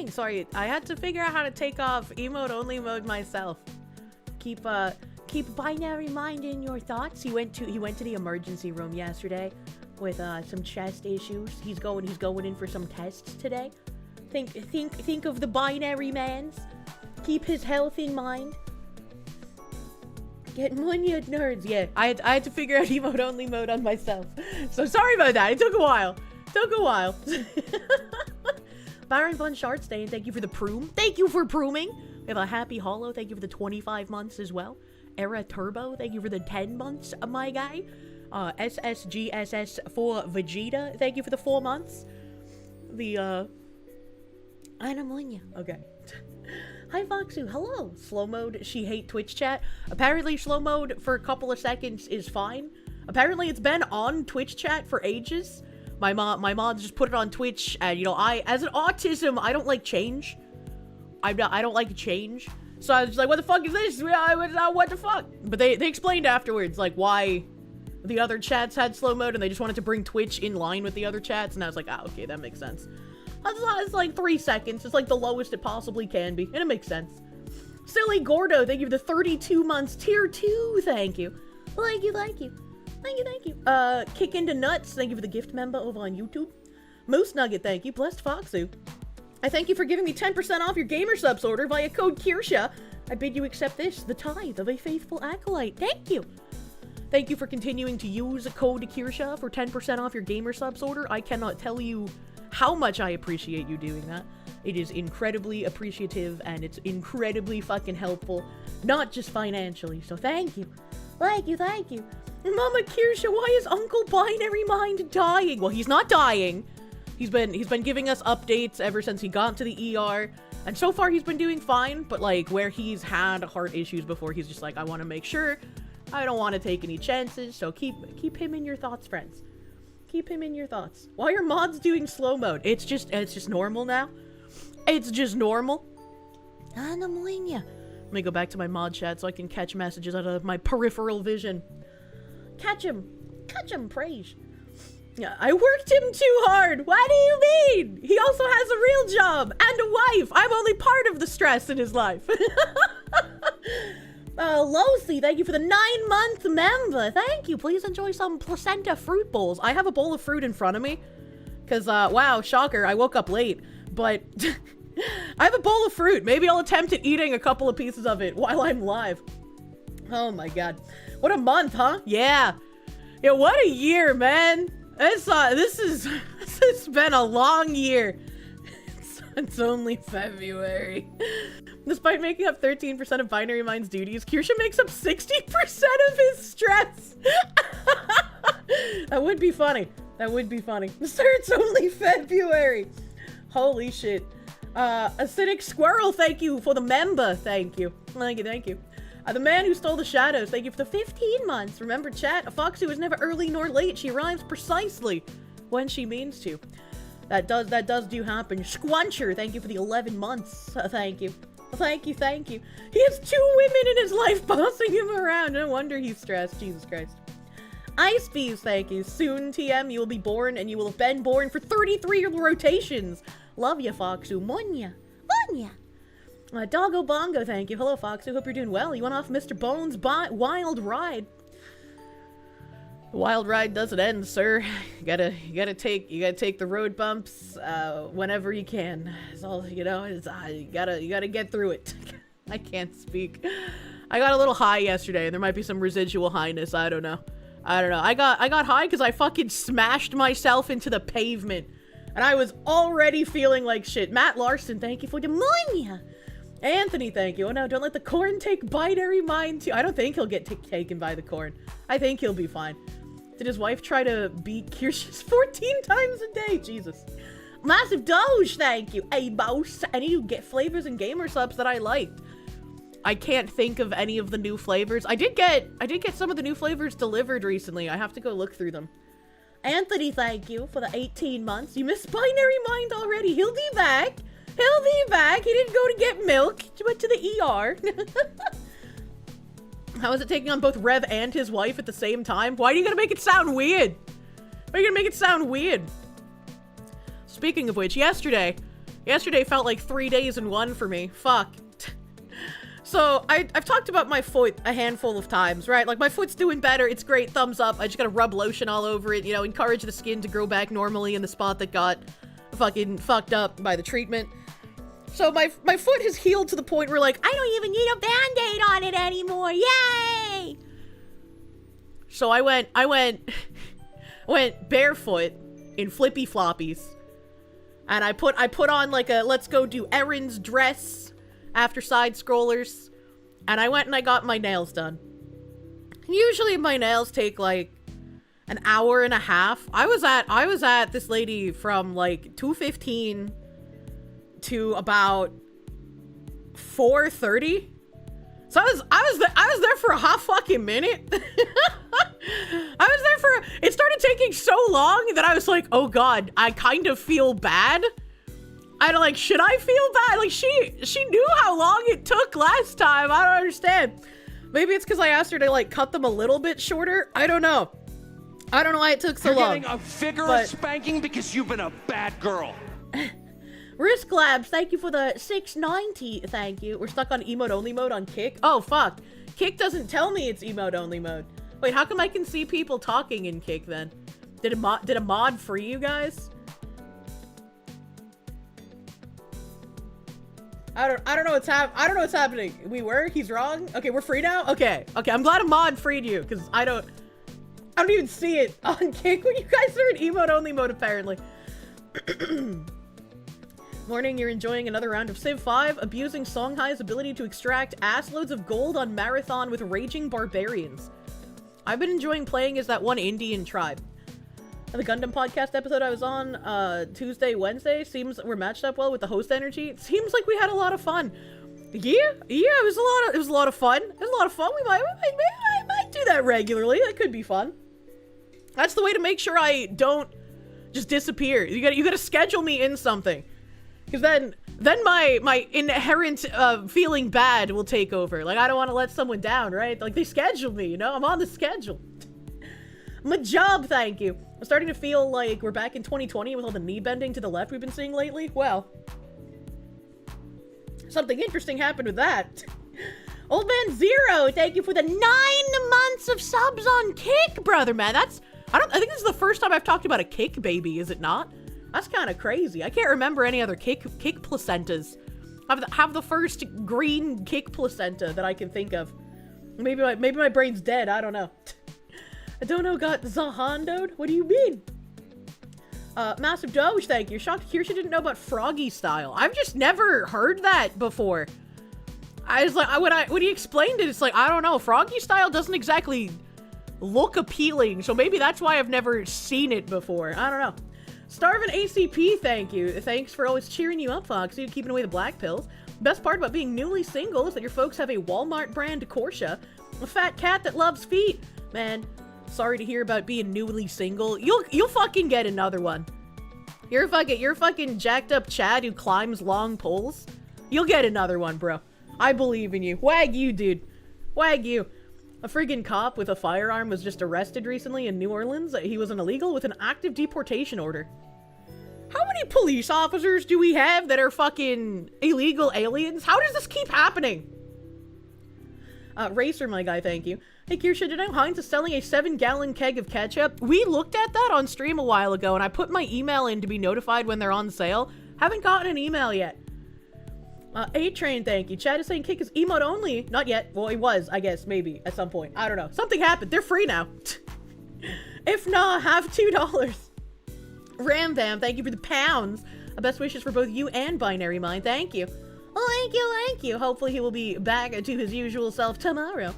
saying. Sorry, I had to figure out how to take off emote-only mode myself. Keep binary mind in your thoughts. He went to the emergency room yesterday with some chest issues. He's going in for some tests today. Think of the binary mans. Keep his health in mind. Get money at nerds. Yeah, I had to figure out emote-only mode on myself. So sorry about that. It took a while. Baron Von Shartstein, thank you for the proom. Thank you for prooming. We have a Happy Hollow. Thank you for the 25 months as well. Era Turbo, thank you for the 10 months, my guy. SSGSS for Vegeta, thank you for the 4 months. The, Anamonia. Okay. Hi, Foxu. Hello. Slow mode. She hate Twitch chat. Apparently, slow mode for a couple of seconds is fine. Apparently, it's been on Twitch chat for ages. My mom just put it on Twitch, and, you know, as an autism, I don't like change. I don't like change. So I was just like, what the fuck is this? What the fuck? But they explained afterwards, like, why the other chats had slow mode, and they just wanted to bring Twitch in line with the other chats, and I was like, ah, okay, that makes sense. It's like 3 seconds. It's like the lowest it possibly can be, and it makes sense. Silly Gordo, thank you for the 32 months. Tier 2, thank you. Thank you. Kick into Nuts, thank you for the gift member over on YouTube. Moose Nugget, thank you. Blessed Foxu, I thank you for giving me 10% off your gamer subs order via code Kirsche. I bid you accept this, the tithe of a faithful acolyte. Thank you. Thank you for continuing to use code Kirsche for 10% off your gamer subs order. I cannot tell you how much I appreciate you doing that. It is incredibly appreciative, and it's incredibly fucking helpful. Not just financially, so thank you. Thank you. Mama Kirsche, why is Uncle Binary Mind dying? Well, he's not dying. He's been giving us updates ever since he got to the ER, and so far he's been doing fine, but like where he's had heart issues before, he's just like, I want to make sure. I don't want to take any chances, so keep him in your thoughts, friends. Keep him in your thoughts. Why are mods doing slow mode? It's just normal now. It's just normal. Anamonia. Let me go back to my mod chat so I can catch messages out of my peripheral vision. Catch him, praise. Yeah, I worked him too hard. What do you mean? He also has a real job and a wife. I'm only part of the stress in his life. Losi, thank you for the 9-month member. Thank you. Please enjoy some placenta fruit bowls. I have a bowl of fruit in front of me. Because, wow, shocker, I woke up late. But I have a bowl of fruit. Maybe I'll attempt at eating a couple of pieces of it while I'm live. Oh my god. What a month, huh? Yeah. Yeah, what a year, man. This has been a long year. It's only February. Despite making up 13% of Binary Mind's duties, Kirsche makes up 60% of his stress. That would be funny. Sir, it's only February. Holy shit. Acidic Squirrel, thank you for the member. Thank you. The man who stole the shadows, thank you for the 15 months. Remember, chat, a foxy was never early nor late. She rhymes precisely when she means to. That does do happen. Squancher, thank you for the 11 months. Thank you. He has 2 women in his life bossing him around. No wonder he's stressed. Jesus Christ. Ice Bees, thank you. Soon, TM, you will be born, and you will have been born for 33 rotations. Love ya, Foxu. Monya. Doggo Bongo, thank you. Hello, Foxu. Hope you're doing well. You went off Mr. Bones' wild ride. The wild ride doesn't end, sir. You gotta take the road bumps whenever you can. It's all, you know. You gotta get through it. I can't speak. I got a little high yesterday, and there might be some residual highness. I don't know. I got high because I fucking smashed myself into the pavement, and I was already feeling like shit. Matt Larson, thank you for the money. Anthony, thank you. Oh no, don't let the corn take Binary Mind too. I don't think he'll get taken by the corn. I think he'll be fine. Did his wife try to beat Kirsch's 14 times a day? Jesus. Massive Doge, thank you. Hey, boss. I need to get flavors and gamer subs that I liked. I can't think of any of the new flavors. I did get some of the new flavors delivered recently. I have to go look through them. Anthony, thank you for the 18 months. You missed Binary Mind already. He'll be back. He didn't go to get milk. He went to the ER. How is it taking on both Rev and his wife at the same time? Why are you gonna make it sound weird? Speaking of which, yesterday, Yesterday felt like 3 days in one for me. Fuck. So, I've talked about my foot a handful of times, right? Like, my foot's doing better, it's great, thumbs up, I just gotta rub lotion all over it, you know, encourage the skin to grow back normally in the spot that got fucking fucked up by the treatment. So, my foot has healed to the point where, like, I don't even need a Band-Aid on it anymore, yay! So, I went barefoot in flippy floppies, and I put on, like, a let's go do errands dress after side scrollers, and I went and I got my nails done. Usually my nails take like an hour and a half. I was at this lady from like 2:15 to about 4:30. So I was there for a hot fucking minute. It started taking so long that I was like, oh god, I kind of feel bad. I don't like, should I feel bad? Like, she knew how long it took last time. I don't understand. Maybe it's because I asked her to, like, cut them a little bit shorter. I don't know. I don't know why it took so long. You're getting a vigorous spanking because you've been a bad girl. Risk Labs, thank you for the 690. Thank you. We're stuck on emote only mode on Kick. Oh, fuck. Kick doesn't tell me it's emote only mode. Wait, how come I can see people talking in Kick then? Did a mod free you guys? I don't know what's happening. He's wrong. Okay, we're free now. Okay, I'm glad a mod freed you because I don't even see it on Kick when you guys are in emote only mode apparently. Morning, you're enjoying another round of Civ 5, abusing Songhai's ability to extract assloads of gold on Marathon with raging barbarians. I've been enjoying playing as that one Indian tribe. The Gundam podcast episode I was on Tuesday, Wednesday, seems we're matched up well with the host energy. It seems like we had a lot of fun. Yeah, it was a lot of fun. It was a lot of fun. We might do that regularly. That could be fun. That's the way to make sure I don't just disappear. You gotta schedule me in something, because then my inherent feeling bad will take over. Like, I don't want to let someone down, right? Like, they scheduled me, you know? I'm on the schedule. My job, thank you. I'm starting to feel like we're back in 2020 with all the knee bending to the left we've been seeing lately. Well, something interesting happened with that. Old Man Zero, thank you for the 9 months of subs on Kick, brother, man. I think this is the first time I've talked about a Kick baby, is it not? That's kind of crazy. I can't remember any other Kick placentas. Have the first green Kick placenta that I can think of. Maybe my brain's dead, I don't know. I don't know, got Zahandoed? What do you mean? Massive Doge, thank you. Shocked Kirsche didn't know about Froggy Style. I've just never heard that before. I was like, when he explained it, it's like, I don't know. Froggy Style doesn't exactly look appealing, so maybe that's why I've never seen it before. I don't know. Starvin ACP, thank you. Thanks for always cheering you up, Foxy, keeping away the black pills. Best part about being newly single is that your folks have a Walmart brand Kirsche, a fat cat that loves feet. Man, sorry to hear about being newly single. You'll fucking get another one. You're fucking jacked up Chad who climbs long poles. You'll get another one, bro. I believe in you. Wag you, dude. Wag you. A friggin' cop with a firearm was just arrested recently in New Orleans. He was an illegal with an active deportation order. How many police officers do we have that are fucking illegal aliens? How does this keep happening? Racer, my guy, thank you. Hey, Kirsche, did you know Heinz is selling a 7-gallon keg of ketchup? We looked at that on stream a while ago, and I put my email in to be notified when they're on sale. Haven't gotten an email yet. A-Train, thank you. Chad is saying Kick is emote only. Not yet. Well, it was, I guess, maybe, at some point. I don't know. Something happened. They're free now. If not, have $2. Ram Bam, thank you for the pounds. Best wishes for both you and Binary Mind. Thank you. Oh, thank you. Hopefully he will be back to his usual self tomorrow.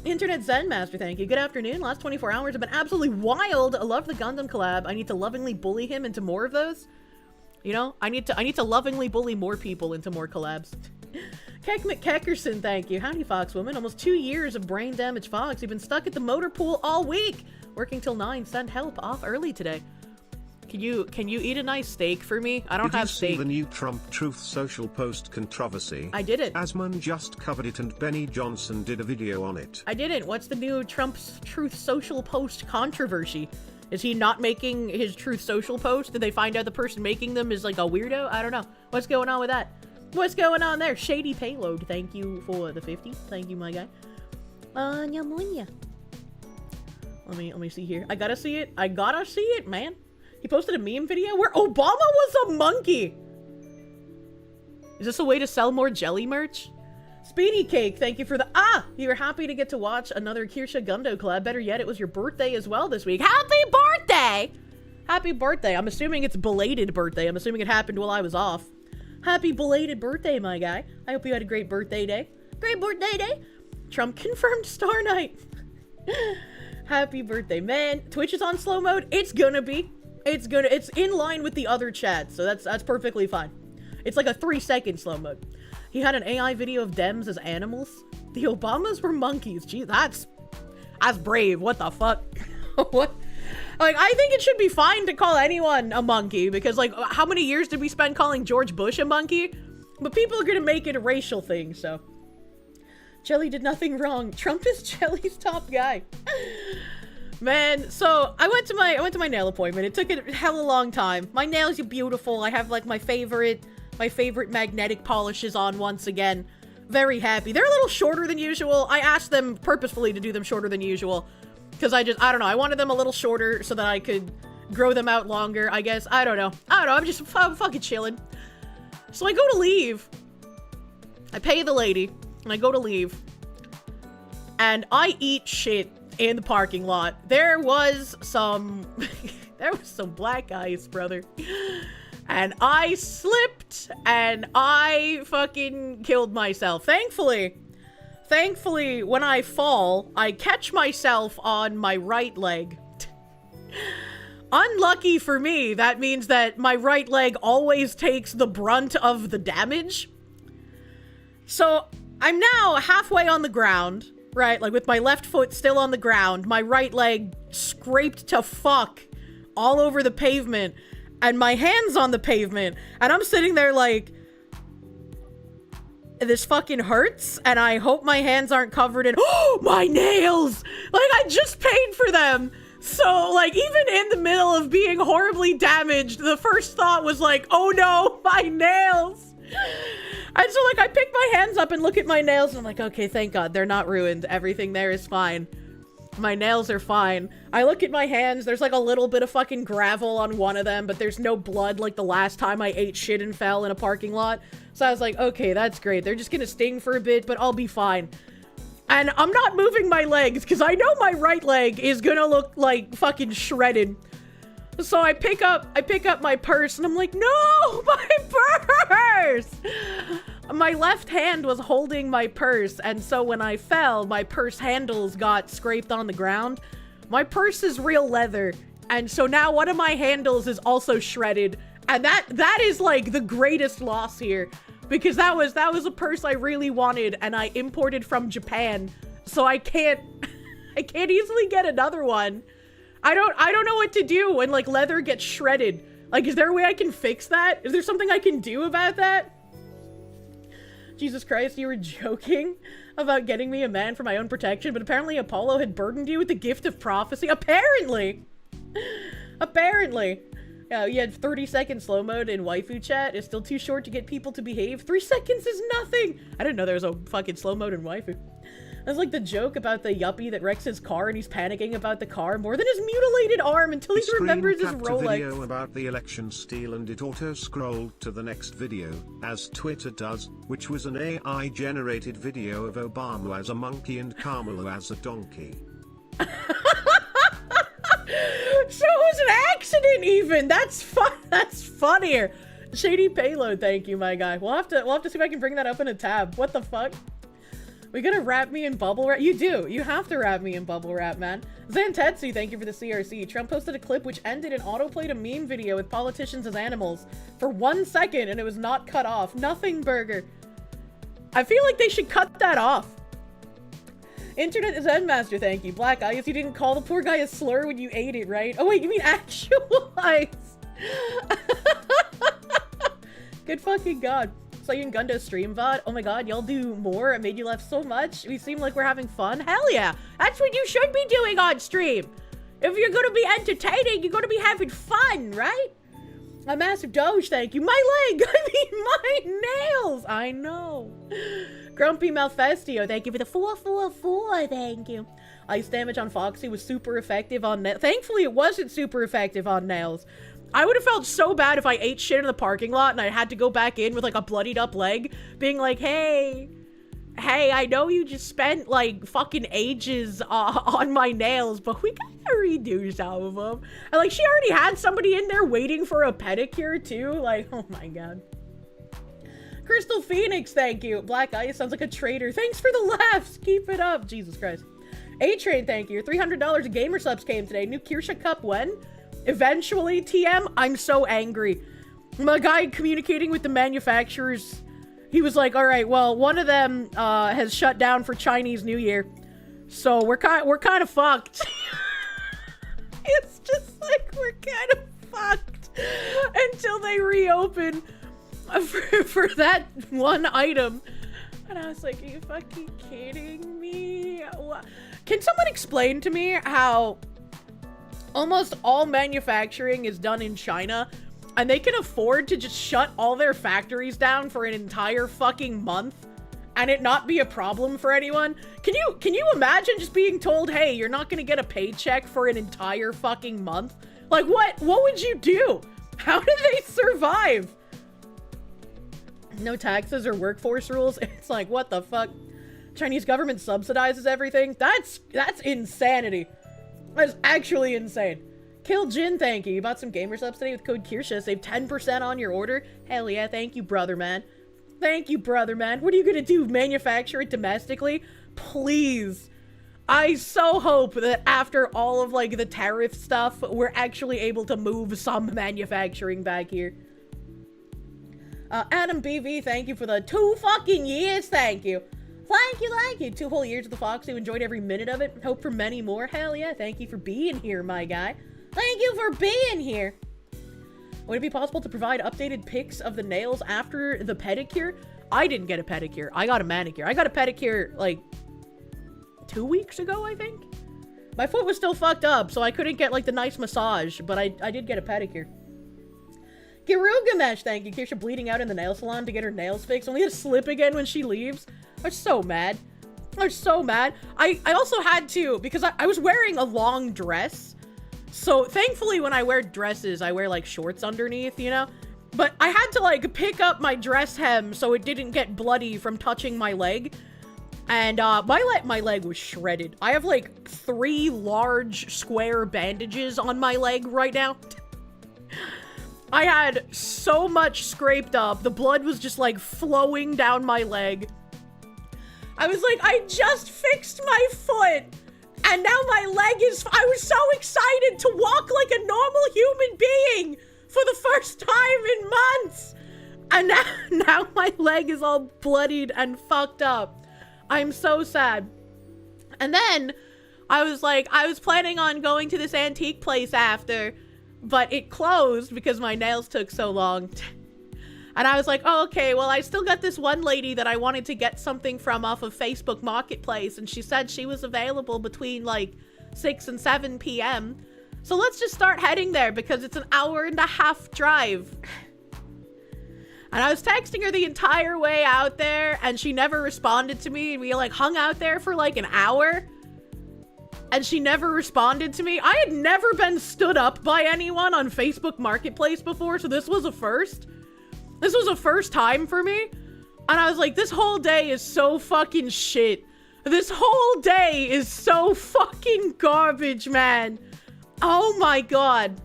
Internet Zen Master, thank you. Good afternoon. Last 24 hours have been absolutely wild. I love the Gundam collab. I need to lovingly bully him into more of those. You know, I need to lovingly bully more people into more collabs. Keck McKeckerson, thank you. Howdy, Foxwoman. Almost 2 years of brain damage, Fox. You've been stuck at the motor pool all week. Working till 9. Send help. Off early today. Can you eat a nice steak for me? I don't have steak. Did you see the new Trump Truth Social post controversy? I didn't. Asman just covered it and Benny Johnson did a video on it. I didn't. What's the new Trump's Truth Social post controversy? Is he not making his Truth Social post? Did they find out the person making them is like a weirdo? I don't know. What's going on with that? What's going on there? Shady Payload, thank you for the 50. Thank you, my guy. Let me see here. I gotta see it. I gotta see it, man. He posted a meme video where Obama was a monkey. Is this a way to sell more jelly merch? Speedy Cake, thank you for the... You were happy to get to watch another Kirsche Gundo collab. Better yet, it was your birthday as well this week. Happy birthday! Happy birthday. I'm assuming it's belated birthday. I'm assuming it happened while I was off. Happy belated birthday, my guy. I hope you had a great birthday day. Great birthday day. Trump confirmed Star Night. Happy birthday, man. Twitch is on slow mode. It's gonna be. It's in line with the other chats, so that's perfectly fine. It's like a 3-second slow mode. He had an AI video of Dems as animals. The Obamas were monkeys. Gee, that's brave. What the fuck? What? Like, I think it should be fine to call anyone a monkey, because, like, how many years did we spend calling George Bush a monkey? But people are gonna make it a racial thing, so. Jelly did nothing wrong. Trump is Jelly's top guy. Man, so I went to my nail appointment. It took a hella long time. My nails are beautiful. I have, like, my favorite magnetic polishes on once again. Very happy. They're a little shorter than usual. I asked them purposefully to do them shorter than usual. Because I don't know. I wanted them a little shorter so that I could grow them out longer, I guess. I don't know. I'm fucking chilling. So I go to leave. I pay the lady. And I go to leave. And I eat shit in the parking lot. There was some... there was some black ice, brother. And I slipped, and I fucking killed myself. Thankfully, when I fall, I catch myself on my right leg. Unlucky for me, that means that my right leg always takes the brunt of the damage. So, I'm now halfway on the ground, right? Like, with my left foot still on the ground, my right leg scraped to fuck all over the pavement, and my hand's on the pavement, and I'm sitting there like, this fucking hurts, and I hope my hands aren't covered in, oh, my nails! Like, I just paid for them! So, like, even in the middle of being horribly damaged, the first thought was like, oh no, my nails! And so, like, I pick my hands up and look at my nails, and I'm like, okay, thank God, they're not ruined. Everything there is fine. My nails are fine. I look at my hands, there's like a little bit of fucking gravel on one of them, but there's no blood like the last time I ate shit and fell in a parking lot. So I was like, okay, that's great. They're just gonna sting for a bit, but I'll be fine. And I'm not moving my legs, because I know my right leg is gonna look like fucking shredded. So I pick up my purse, and I'm like, no, my purse! My left hand was holding my purse, and so when I fell, my purse handles got scraped on the ground. My purse is real leather, and so now one of my handles is also shredded, and that is like the greatest loss here, because that was a purse I really wanted, and I imported from Japan, so I can't easily get another one. I don't know what to do when, like, leather gets shredded. Like, is there a way I can fix that? Is there something I can do about that? Jesus Christ, you were joking about getting me a man for my own protection, but apparently Apollo had burdened you with the gift of prophecy. Apparently! Apparently. Yeah, you had 30-second slow mode in waifu chat. It's still too short to get people to behave. 3 seconds is nothing! I didn't know there was a fucking slow mode in waifu. That's like the joke about the yuppie that wrecks his car and he's panicking about the car more than his mutilated arm until he remembers his Rolex. A video about the election steal and it auto-scrolled to the next video, as Twitter does, which was an AI-generated video of Obama as a monkey and Kamala as a donkey. So it was an accident even! That's funnier! Shady Payload, thank you, my guy. We'll have to see if I can bring that up in a tab. What the fuck? We gonna wrap me in bubble wrap? You do. You have to wrap me in bubble wrap, man. Zantetsu, thank you for the CRC. Trump posted a clip which ended and autoplayed a meme video with politicians as animals for 1 second and it was not cut off. Nothing burger. I feel like they should cut that off. Internet is Endmaster, thank you. Black Ice, you didn't call the poor guy a slur when you ate it, right? Oh wait, you mean actual ice. Good fucking God. Saw you in Gundo stream VoD. Oh my God, y'all do more? It made you laugh so much. We seem like we're having fun. Hell yeah. That's what you should be doing on stream. If you're gonna be entertaining, you're gonna be having fun, right? A massive doge, thank you. My leg, I mean my nails. I know. Grumpy Malfestio, thank you for the 444, thank you. Ice damage on Foxy was super effective on nails. Thankfully, it wasn't super effective on nails. I would have felt so bad if I ate shit in the parking lot and I had to go back in with like a bloodied up leg, being like, hey, I know you just spent like fucking ages on my nails, but we gotta redo some of them. And like, she already had somebody in there waiting for a pedicure too. Like, oh my god. Crystal Phoenix, thank you. Black Ice sounds like a traitor. Thanks for the laughs. Keep it up. Jesus Christ. A-Train, thank you. $300 of gamer subs came today. New Kirsche Cup when? Eventually, TM. I'm so angry. My guy communicating with the manufacturers, he was like, all right, well, one of them has shut down for Chinese New Year. So we're kind of fucked. It's just like, we're kind of fucked until they reopen for that one item. And I was like, are you fucking kidding me? Can someone explain to me how almost all manufacturing is done in China and they can afford to just shut all their factories down for an entire fucking month and it not be a problem for anyone? Can you imagine just being told, hey, you're not gonna get a paycheck for an entire fucking month? Like, what would you do? How do they survive? No taxes or workforce rules. It's like, what the fuck? Chinese government subsidizes everything? That's insanity. That's actually insane. Kill Jin, thank you. You bought some gamer subs today with code Kirsche. Save 10% on your order. Hell yeah, thank you, brother man. Thank you, brother man. What are you gonna do? Manufacture it domestically? Please. I so hope that after all of like the tariff stuff, we're actually able to move some manufacturing back here. Adam BV, thank you for the 2 fucking years, thank you. Thank you. 2 whole years of the Fox, who enjoyed every minute of it. Hope for many more. Hell yeah, thank you for being here, my guy. Thank you for being here. Would it be possible to provide updated pics of the nails after the pedicure? I didn't get a pedicure. I got a manicure. I got a pedicure, like, 2 weeks ago, I think? My foot was still fucked up, so I couldn't get, like, the nice massage, but I did get a pedicure. Girugamesh, thank you. Kirsche bleeding out in the nail salon to get her nails fixed, only to slip again when she leaves. I'm so mad. I'm so mad. I also had to, because I was wearing a long dress. So thankfully when I wear dresses, I wear like shorts underneath, you know? But I had to like pick up my dress hem so it didn't get bloody from touching my leg. And my leg was shredded. I have like 3 large square bandages on my leg right now. I had so much scraped up. The blood was just like flowing down my leg. I was like, I just fixed my foot. And now my leg is, I was so excited to walk like a normal human being for the first time in months. And now my leg is all bloodied and fucked up. I'm so sad. And then I was like, I was planning on going to this antique place after, but it closed because my nails took so long. And I was like, oh, okay, well, I still got this one lady that I wanted to get something from off of Facebook Marketplace, and she said she was available between like 6 and 7 p.m. So let's just start heading there because it's an 1.5-hour drive. And I was texting her the entire way out there, and she never responded to me. And we like hung out there for like an hour, and she never responded to me. I had never been stood up by anyone on Facebook Marketplace before, so this was a first. This was a first time for me. And I was like, this whole day is so fucking shit. This whole day is so fucking garbage, man. Oh my god.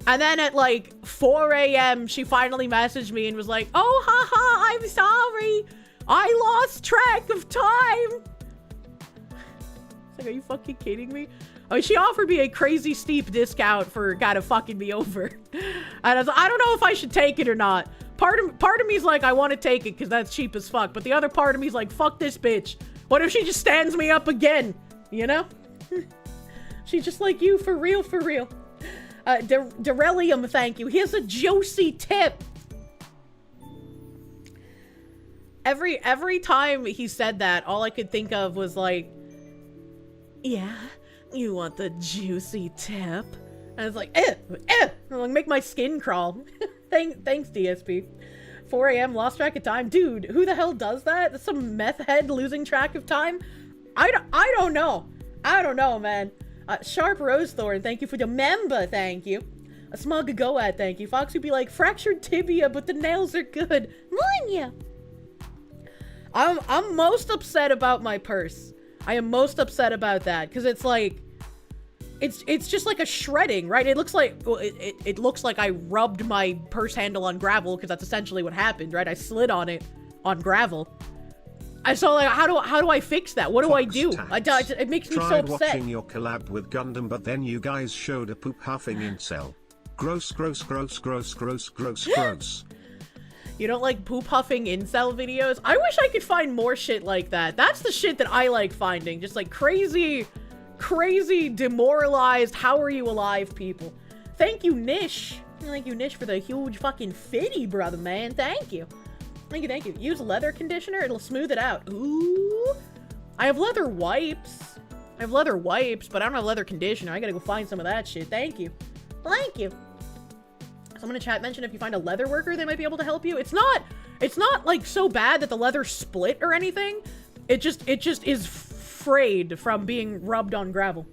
And then at like 4 a.m., she finally messaged me and was like, oh, haha, I'm sorry. I lost track of time. It's like, are you fucking kidding me? I mean, she offered me a crazy steep discount for kind of fucking me over. And I was like, I don't know if I should take it or not. Part of me's like, I want to take it because that's cheap as fuck. But the other part of me's like, fuck this bitch. What if she just stands me up again? You know? She's just like you, for real, for real. Derelium, thank you. Here's a juicy tip. Every time he said that, all I could think of was like, yeah, You want the juicy tip? And it's like, I'm like, make my skin crawl. Thanks, DSP. 4 a.m. lost track of time. Dude, who the hell does that? That's some meth head losing track of time? I don't know. I don't know, man. Sharp Rosethorn, thank you for the member, thank you. A Smug Goat, thank you. Fox would be like, fractured tibia, but the nails are good. Munya. I'm most upset about my purse. I am most upset about that, because it's like, it's just like a shredding, right? It looks like, well, it looks like I rubbed my purse handle on gravel, because that's essentially what happened, right? I slid on it on gravel. I saw like, how do I fix that? What do I do? It makes me so upset. Watching your collab with Gundam, but then you guys showed a poop huffing incel. Gross, gross, gross, gross, gross, gross, gross. You don't like poop huffing incel videos? I wish I could find more shit like that. That's the shit that I like finding. Just like crazy, demoralized, how are you alive people. Thank you, Nish. Thank you, Nish, for the huge fucking fitty, brother, man. Thank you. Thank you. Use leather conditioner. It'll smooth it out. Ooh. I have leather wipes. But I don't have leather conditioner. I gotta go find some of that shit. Thank you. Thank you. Someone in chat mentioned if you find a leather worker, they might be able to help you. It's not like so bad that the leather split or anything. It just is frayed from being rubbed on gravel.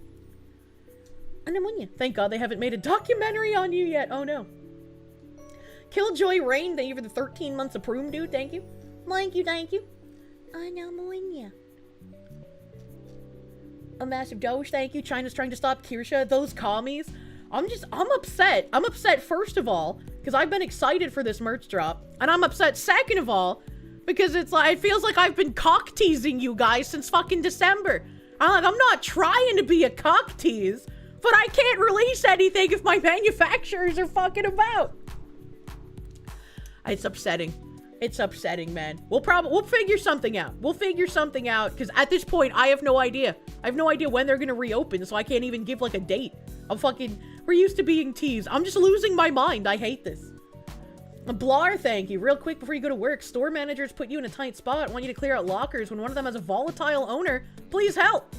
And ammonia. Thank God they haven't made a documentary on you yet. Oh no. Killjoy Rain, thank you for the 13 months of Proom, dude. Thank you. Thank you. Ammonia. A massive doge, thank you. China's trying to stop Kirsche. Those commies. I'm upset. I'm upset, first of all, because I've been excited for this merch drop. And I'm upset, second of all, because it's like, it feels like I've been cock teasing you guys since fucking December. I'm not trying to be a cock tease, but I can't release anything if my manufacturers are fucking about. It's upsetting. It's upsetting, man. We'll figure something out. Because at this point, I have no idea. I have no idea when they're gonna reopen, so I can't even give, like, a date. We're used to being teased. I'm just losing my mind. I hate this. Blar, thank you. Real quick before you go to work, store managers put you in a tight spot, want you to clear out lockers. When one of them has a volatile owner, please help.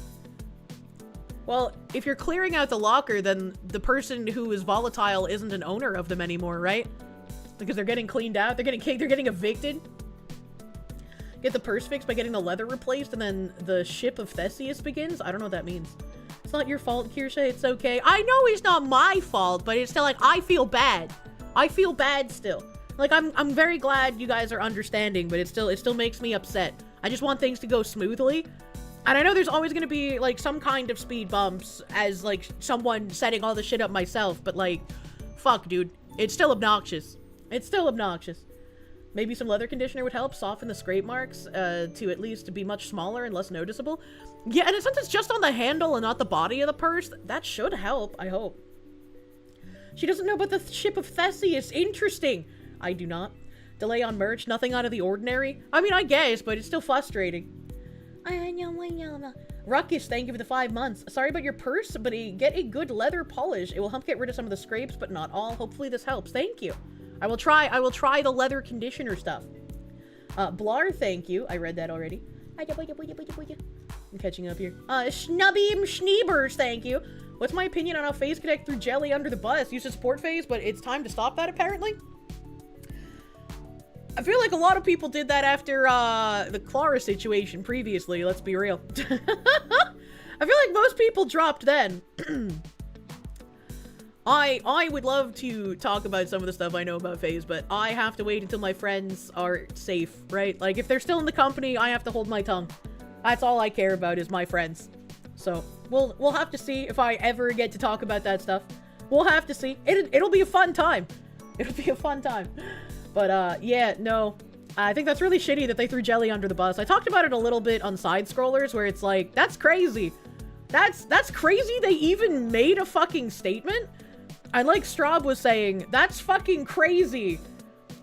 Well, if you're clearing out the locker, then the person who is volatile isn't an owner of them anymore, right? Because they're getting cleaned out, they're getting kicked, they're getting evicted. Get the purse fixed by getting the leather replaced, and then the ship of Theseus begins? I don't know what that means. It's not your fault, Kirsche, it's okay. I know it's not my fault, but it's still like, I feel bad. I feel bad still. Like, I'm very glad you guys are understanding, but it still makes me upset. I just want things to go smoothly. And I know there's always gonna be, like, some kind of speed bumps as, like, someone setting all the shit up myself, but, like, fuck, dude. It's still obnoxious. It's still obnoxious. Maybe some leather conditioner would help soften the scrape marks to at least be much smaller and less noticeable. Yeah, and since it's just on the handle and not the body of the purse, that should help, I hope. She doesn't know about the ship of Theseus. Interesting. I do not. Delay on merch, nothing out of the ordinary. I mean, I guess, but it's still frustrating. Ruckus, thank you for the 5 months. Sorry about your purse, but get a good leather polish. It will help get rid of some of the scrapes, but not all. Hopefully this helps. Thank you. I will try the leather conditioner stuff. Blar, thank you. I read that already. I'm catching up here. Schnubby Schneebers, thank you. What's my opinion on how Phase Connect threw Jelly under the bus? Used to support Phase, but it's time to stop that, apparently. I feel like a lot of people did that after, the Clara situation previously, let's be real. I feel like most people dropped then. I would love to talk about some of the stuff I know about Phase, but I have to wait until my friends are safe, right? Like, if they're still in the company, I have to hold my tongue. That's all I care about is my friends. So, we'll have to see if I ever get to talk about that stuff. We'll have to see. It'll be a fun time. It'll be a fun time. But, yeah, no. I think that's really shitty that they threw Jelly under the bus. I talked about it a little bit on Side Scrollers, where it's like, that's crazy. That's crazy they even made a fucking statement. And like Straub was saying, that's fucking crazy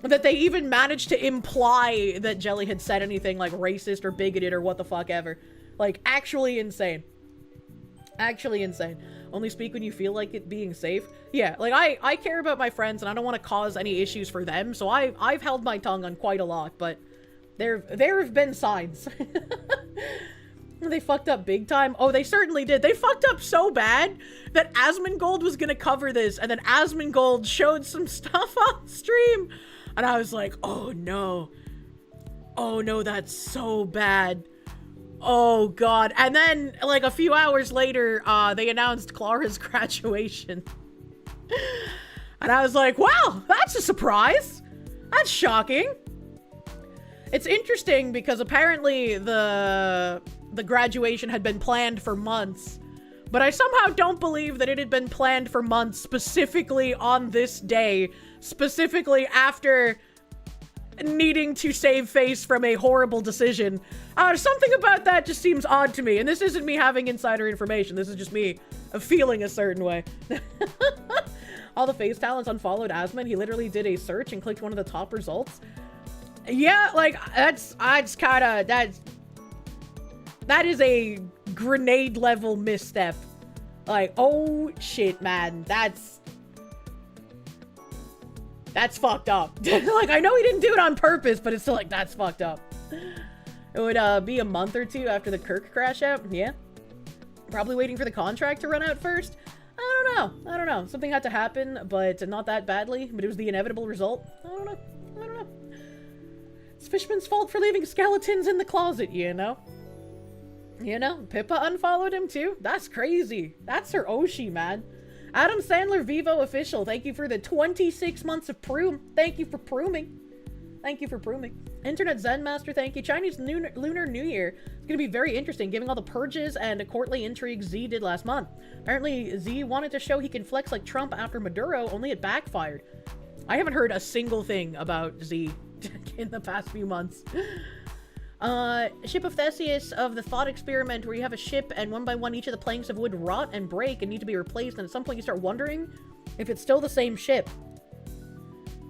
that they even managed to imply that Jelly had said anything like racist or bigoted or what the fuck ever. Like, actually insane. Actually insane. Only speak when you feel like it being safe. Yeah, like, I care about my friends and I don't want to cause any issues for them, so I've held my tongue on quite a lot, but there have been signs. They fucked up big time. Oh, they certainly did. They fucked up so bad that Asmongold was gonna cover this, and then Asmongold showed some stuff on stream. And I was like, oh no. Oh no, that's so bad. Oh god. And then, like, a few hours later, they announced Clara's graduation. And I was like, wow, that's a surprise. That's shocking. It's interesting because apparently the graduation had been planned for months, but I somehow don't believe that it had been planned for months specifically on this day, specifically after needing to save face from a horrible decision. Something about that just seems odd to me, and this isn't me having insider information, this is just me feeling a certain way. All the face talents unfollowed Asmon. He literally did a search and clicked one of the top results. Yeah, like, that is a grenade level misstep. Like, oh shit, man, that's fucked up. Like, I know he didn't do it on purpose, but it's still like, that's fucked up. It would be a month or two after the Kirk crash out. Yeah, probably waiting for the contract to run out first. I don't know. Something had to happen, but not that badly. But it was the inevitable result. I don't know. It's Fishman's fault for leaving skeletons in the closet, you know? Pippa unfollowed him too? That's crazy. That's her Oshi, man. Adam Sandler Vivo official. Thank you for the 26 months of Proom. Thank you for Prooming. Internet Zen Master, thank you. Chinese Lunar New Year. It's gonna be very interesting, given all the purges and courtly intrigues Z did last month. Apparently, Z wanted to show he can flex like Trump after Maduro, only it backfired. I haven't heard a single thing about Z in the past few months. Ship of Theseus of the thought experiment where you have a ship and one by one each of the planks of wood rot and break and need to be replaced, and at some point you start wondering if it's still the same ship.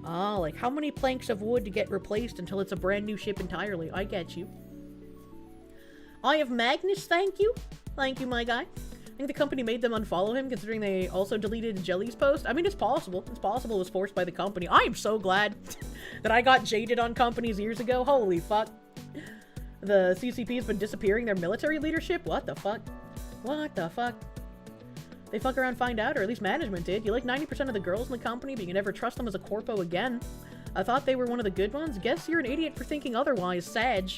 Like how many planks of wood to get replaced until it's a brand new ship entirely. I get you. Eye of Magnus, thank you. Thank you, my guy. I think the company made them unfollow him, considering they also deleted Jelly's post. I mean, it's possible. It's possible it was forced by the company. I am so glad that I got jaded on companies years ago. Holy fuck. The CCP's been disappearing their military leadership? What the fuck? What the fuck? They fuck around, find out, or at least management did. You like 90% of the girls in the company, but you can never trust them as a corpo again. I thought they were one of the good ones. Guess you're an idiot for thinking otherwise, Sag.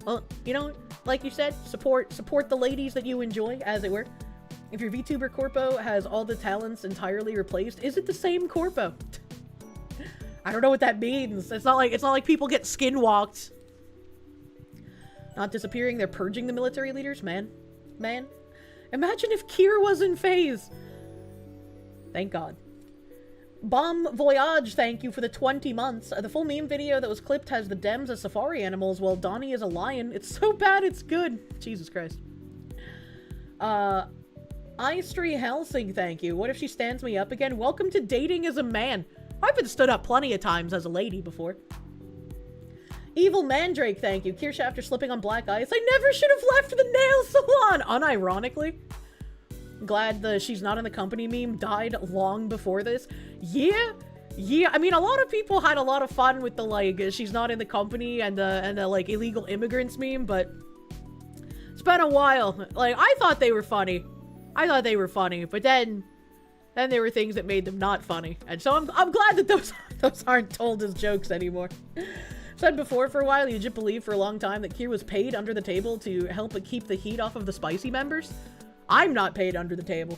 Well, you know, like you said, support the ladies that you enjoy, as it were. If your VTuber corpo has all the talents entirely replaced, is it the same corpo? I don't know what that means. It's not like people get skinwalked. Not disappearing, they're purging the military leaders, man. Imagine if Kier was in phase. Thank God. Bomb Voyage, thank you for the 20 months. The full meme video that was clipped has the Dems as safari animals while Donnie is a lion. It's so bad it's good. Jesus Christ. Istri Helsing, thank you. What if she stands me up again? Welcome to dating as a man. I've been stood up plenty of times as a lady before. Evil Mandrake, thank you. Kirsche after slipping on black ice. I never should have left the nail salon! Unironically. Glad the she's not in the company meme died long before this. Yeah. I mean, a lot of people had a lot of fun with the, like, she's not in the company and the like, illegal immigrants meme, but it's been a while. Like, I thought they were funny. But then there were things that made them not funny. And so I'm glad that those aren't told as jokes anymore. Said before for a while, you just believed for a long time that Kier was paid under the table to help keep the heat off of the spicy members. I'm not paid under the table.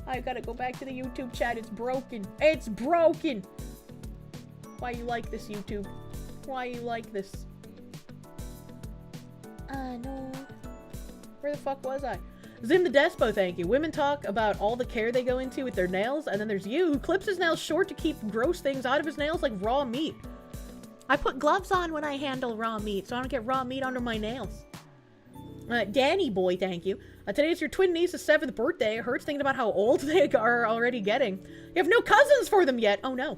I gotta go back to the YouTube chat. It's broken. It's broken. Why you like this, YouTube? Why you like this? No. Where the fuck was I? Zim the Despo, thank you. Women talk about all the care they go into with their nails, and then there's you who clips his nails short to keep gross things out of his nails like raw meat. I put gloves on when I handle raw meat, so I don't get raw meat under my nails. Danny boy, thank you. Today's your twin niece's 7th birthday. It hurts thinking about how old they are already getting. You have no cousins for them yet. Oh no.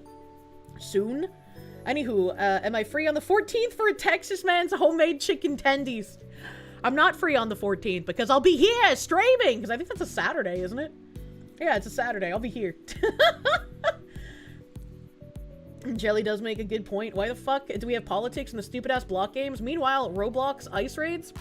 Soon? Anywho, am I free on the 14th for a Texas man's homemade chicken tendies? I'm not free on the 14th because I'll be here streaming, because I think that's a Saturday, isn't it? Yeah, it's a Saturday. I'll be here. Jelly does make a good point. Why the fuck do we have politics in the stupid-ass block games? Meanwhile, Roblox ice raids?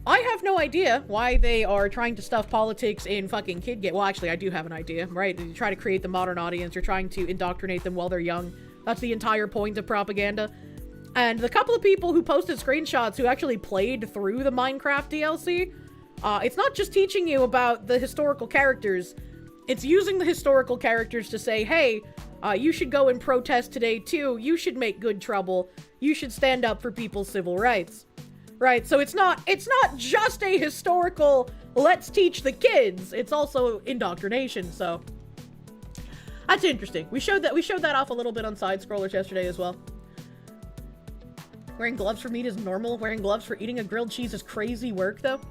I have no idea why they are trying to stuff politics in fucking kid game. Well, actually, I do have an idea, right? You try to create the modern audience. You're trying to indoctrinate them while they're young. That's the entire point of propaganda. And the couple of people who posted screenshots who actually played through the Minecraft DLC, it's not just teaching you about the historical characters. It's using the historical characters to say, hey, you should go and protest today too. You should make good trouble. You should stand up for people's civil rights. Right, so it's not just a historical, let's teach the kids. It's also indoctrination, so. That's interesting. We showed that off a little bit on Side Scrollers yesterday as well. Wearing gloves for meat is normal. Wearing gloves for eating a grilled cheese is crazy work, though.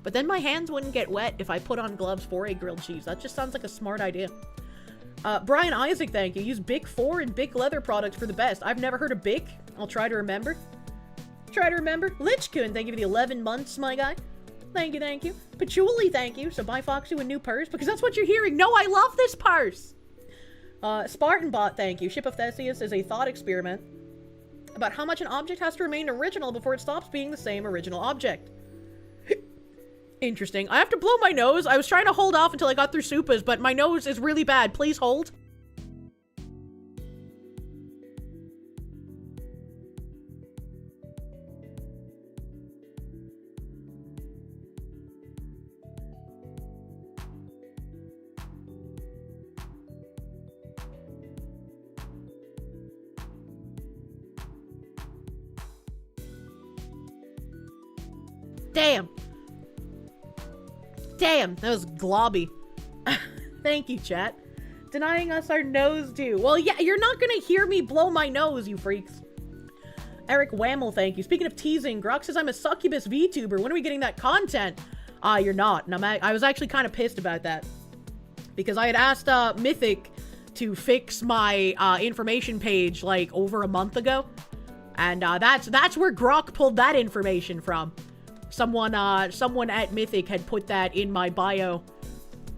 But then my hands wouldn't get wet if I put on gloves for a grilled cheese. That just sounds like a smart idea. Brian Isaac, thank you. Use Bic 4 and Bic leather products for the best. I've never heard of Bic. I'll try to remember. Lichkun, thank you for the 11 months, my guy. Thank you, thank you. Patchouli, thank you. So buy Foxy a new purse, because that's what you're hearing. No, I love this purse. Spartanbot, thank you. Ship of Theseus is a thought experiment about how much an object has to remain original before it stops being the same original object. Interesting. I have to blow my nose. I was trying to hold off until I got through Supas, but my nose is really bad. Please hold. Damn. Damn, that was globby. Thank you, chat. Denying us our nose due. Well, yeah, you're not gonna hear me blow my nose, you freaks. Eric Whammel, thank you. Speaking of teasing, Grok says I'm a succubus VTuber. When are we getting that content? You're not. And I was actually kind of pissed about that. Because I had asked Mythic to fix my information page like over a month ago. And that's where Grok pulled that information from. Someone at Mythic had put that in my bio,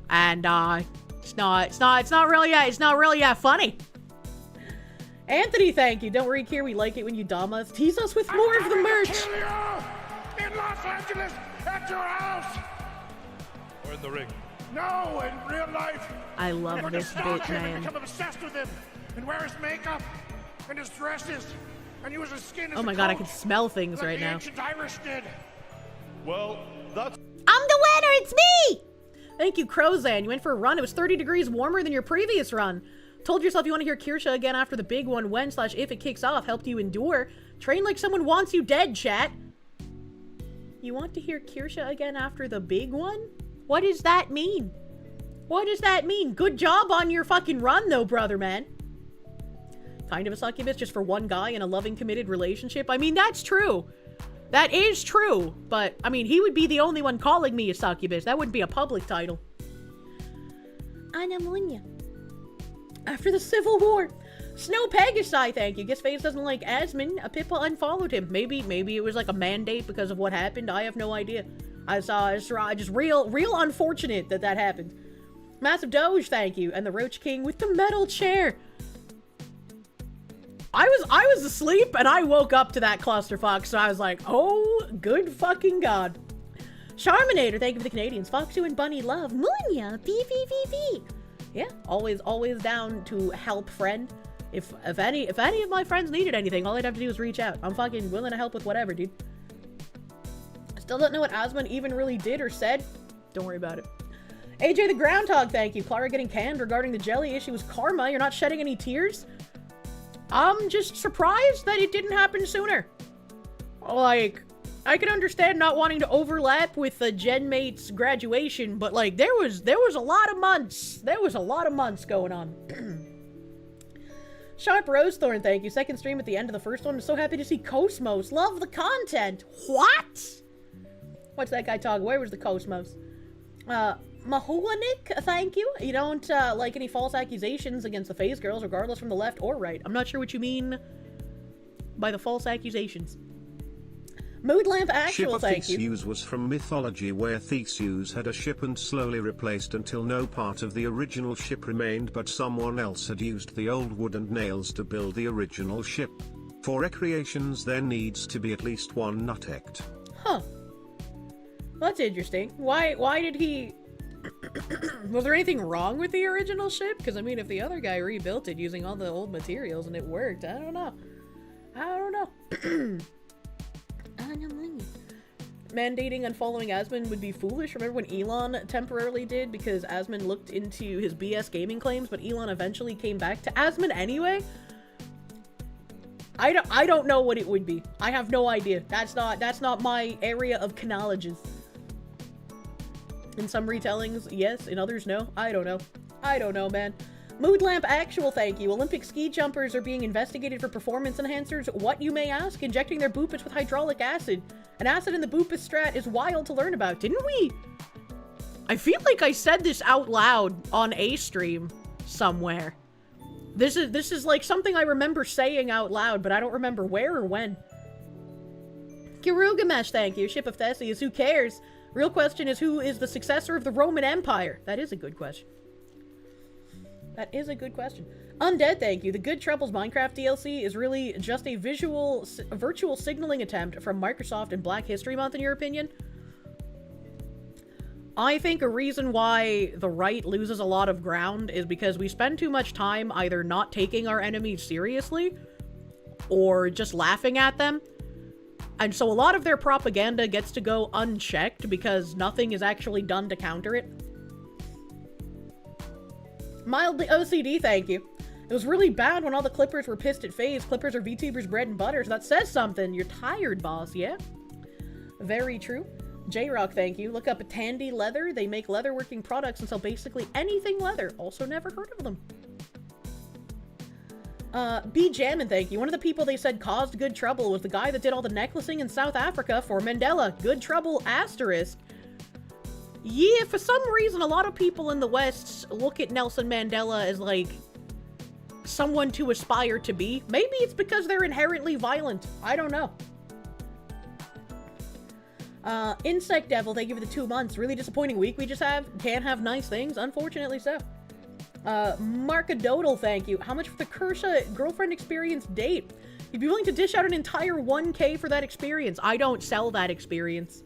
and it's not really that funny. Anthony, thank you. Don't worry, Kier, we like it when you dom us. Tease us with more of the merch. Kill you in Los Angeles at your house. Or in the ring. No, in real life. I love this bit, man. Become obsessed with him, and wear his makeup and his dresses, and use his skin as Oh my a god, I coat, can smell things like right the now. ancient Irish did. Well, that's... I'm the winner, it's me! Thank you, Crozan. You went for a run. It was 30 degrees warmer than your previous run. Told yourself you want to hear Kirsche again after the big one when/if it kicks off. Helped you endure. Train like someone wants you dead, chat. You want to hear Kirsche again after the big one? What does that mean? What does that mean? Good job on your fucking run, though, brother, man. Kind of a succubus just for one guy in a loving, committed relationship. I mean, that's true. That is true, but, I mean, he would be the only one calling me a succubus. That wouldn't be a public title. Anamunya. After the Civil War. Snow Pegasi, thank you. Guess FaZe doesn't like Asmon. Pippa unfollowed him. Maybe it was like a mandate because of what happened. I have no idea. Just real unfortunate that happened. Massive Doge, thank you. And the Roach King with the metal chair. I was asleep and I woke up to that clusterfuck, so I was like, oh, good fucking god. Charminator, thank you for the Canadians. Foxu and Bunny love. Munya, PVVV. Yeah, always down to help friend. If any of my friends needed anything, all they'd have to do is reach out. I'm fucking willing to help with whatever, dude. Still don't know what Asmon even really did or said. Don't worry about it. AJ the Groundhog, thank you. Clara getting canned regarding the jelly issue was karma. You're not shedding any tears? I'm just surprised that it didn't happen sooner. Like, I can understand not wanting to overlap with the GenMate's graduation, but like, there was a lot of months. There was a lot of months going on. Sharp Rosethorn, thank you. Second stream at the end of the first one. I'm so happy to see Cosmos. Love the content. What? What's that guy talking? Where was the Cosmos? Mahuanik, thank you. You don't like any false accusations against the FaZe girls, regardless from the left or right. I'm not sure what you mean by the false accusations. Mood Lamp Ship Actual, of thank you. Theseus was from mythology where Theseus had a ship and slowly replaced until no part of the original ship remained, but someone else had used the old wood and nails to build the original ship. For recreations there needs to be at least one nut-ect. Huh. That's interesting. Why did he... Was there anything wrong with the original ship? Because, I mean, if the other guy rebuilt it using all the old materials and it worked, I don't know. I don't know. Mandating unfollowing Asmon would be foolish. Remember when Elon temporarily did because Asmon looked into his BS gaming claims, but Elon eventually came back to Asmon anyway? I don't know what it would be. I have no idea. That's not my area of knowledges. In some retellings, yes. In others, no. I don't know. I don't know, man. Mood Lamp Actual, thank you. Olympic ski jumpers are being investigated for performance enhancers. What, you may ask? Injecting their boopits with hydraulic acid. An acid in the boopis strat is wild to learn about. Didn't we? I feel like I said this out loud on a stream somewhere. This is like something I remember saying out loud, but I don't remember where or when. Kirugamesh, thank you. Ship of Theseus, who cares? Real question is, who is the successor of the Roman Empire? That is a good question. That is a good question. Undead, thank you. The Good Troubles Minecraft DLC is really just a virtual signaling attempt from Microsoft in Black History Month, in your opinion? I think a reason why the right loses a lot of ground is because we spend too much time either not taking our enemies seriously or just laughing at them. And so a lot of their propaganda gets to go unchecked because nothing is actually done to counter it. Mildly OCD, thank you. It was really bad when all the Clippers were pissed at FaZe. Clippers are VTubers' bread and butter, so that says something. You're tired, boss, yeah? Very true. J-Rock, thank you. Look up Tandy Leather. They make leatherworking products and sell basically anything leather. Also never heard of them. B Jammin', thank you. One of the people they said caused Good Trouble was the guy that did all the necklacing in South Africa for Mandela. Good Trouble asterisk. Yeah, for some reason, a lot of people in the West look at Nelson Mandela as, like, someone to aspire to be. Maybe it's because they're inherently violent. I don't know. Insect Devil, thank you for the 2 months. Really disappointing week we just have. Can't have nice things, unfortunately so. Markadodal, thank you. How much for the Kirsche girlfriend experience date? You'd be willing to dish out an entire 1K for that experience. I don't sell that experience.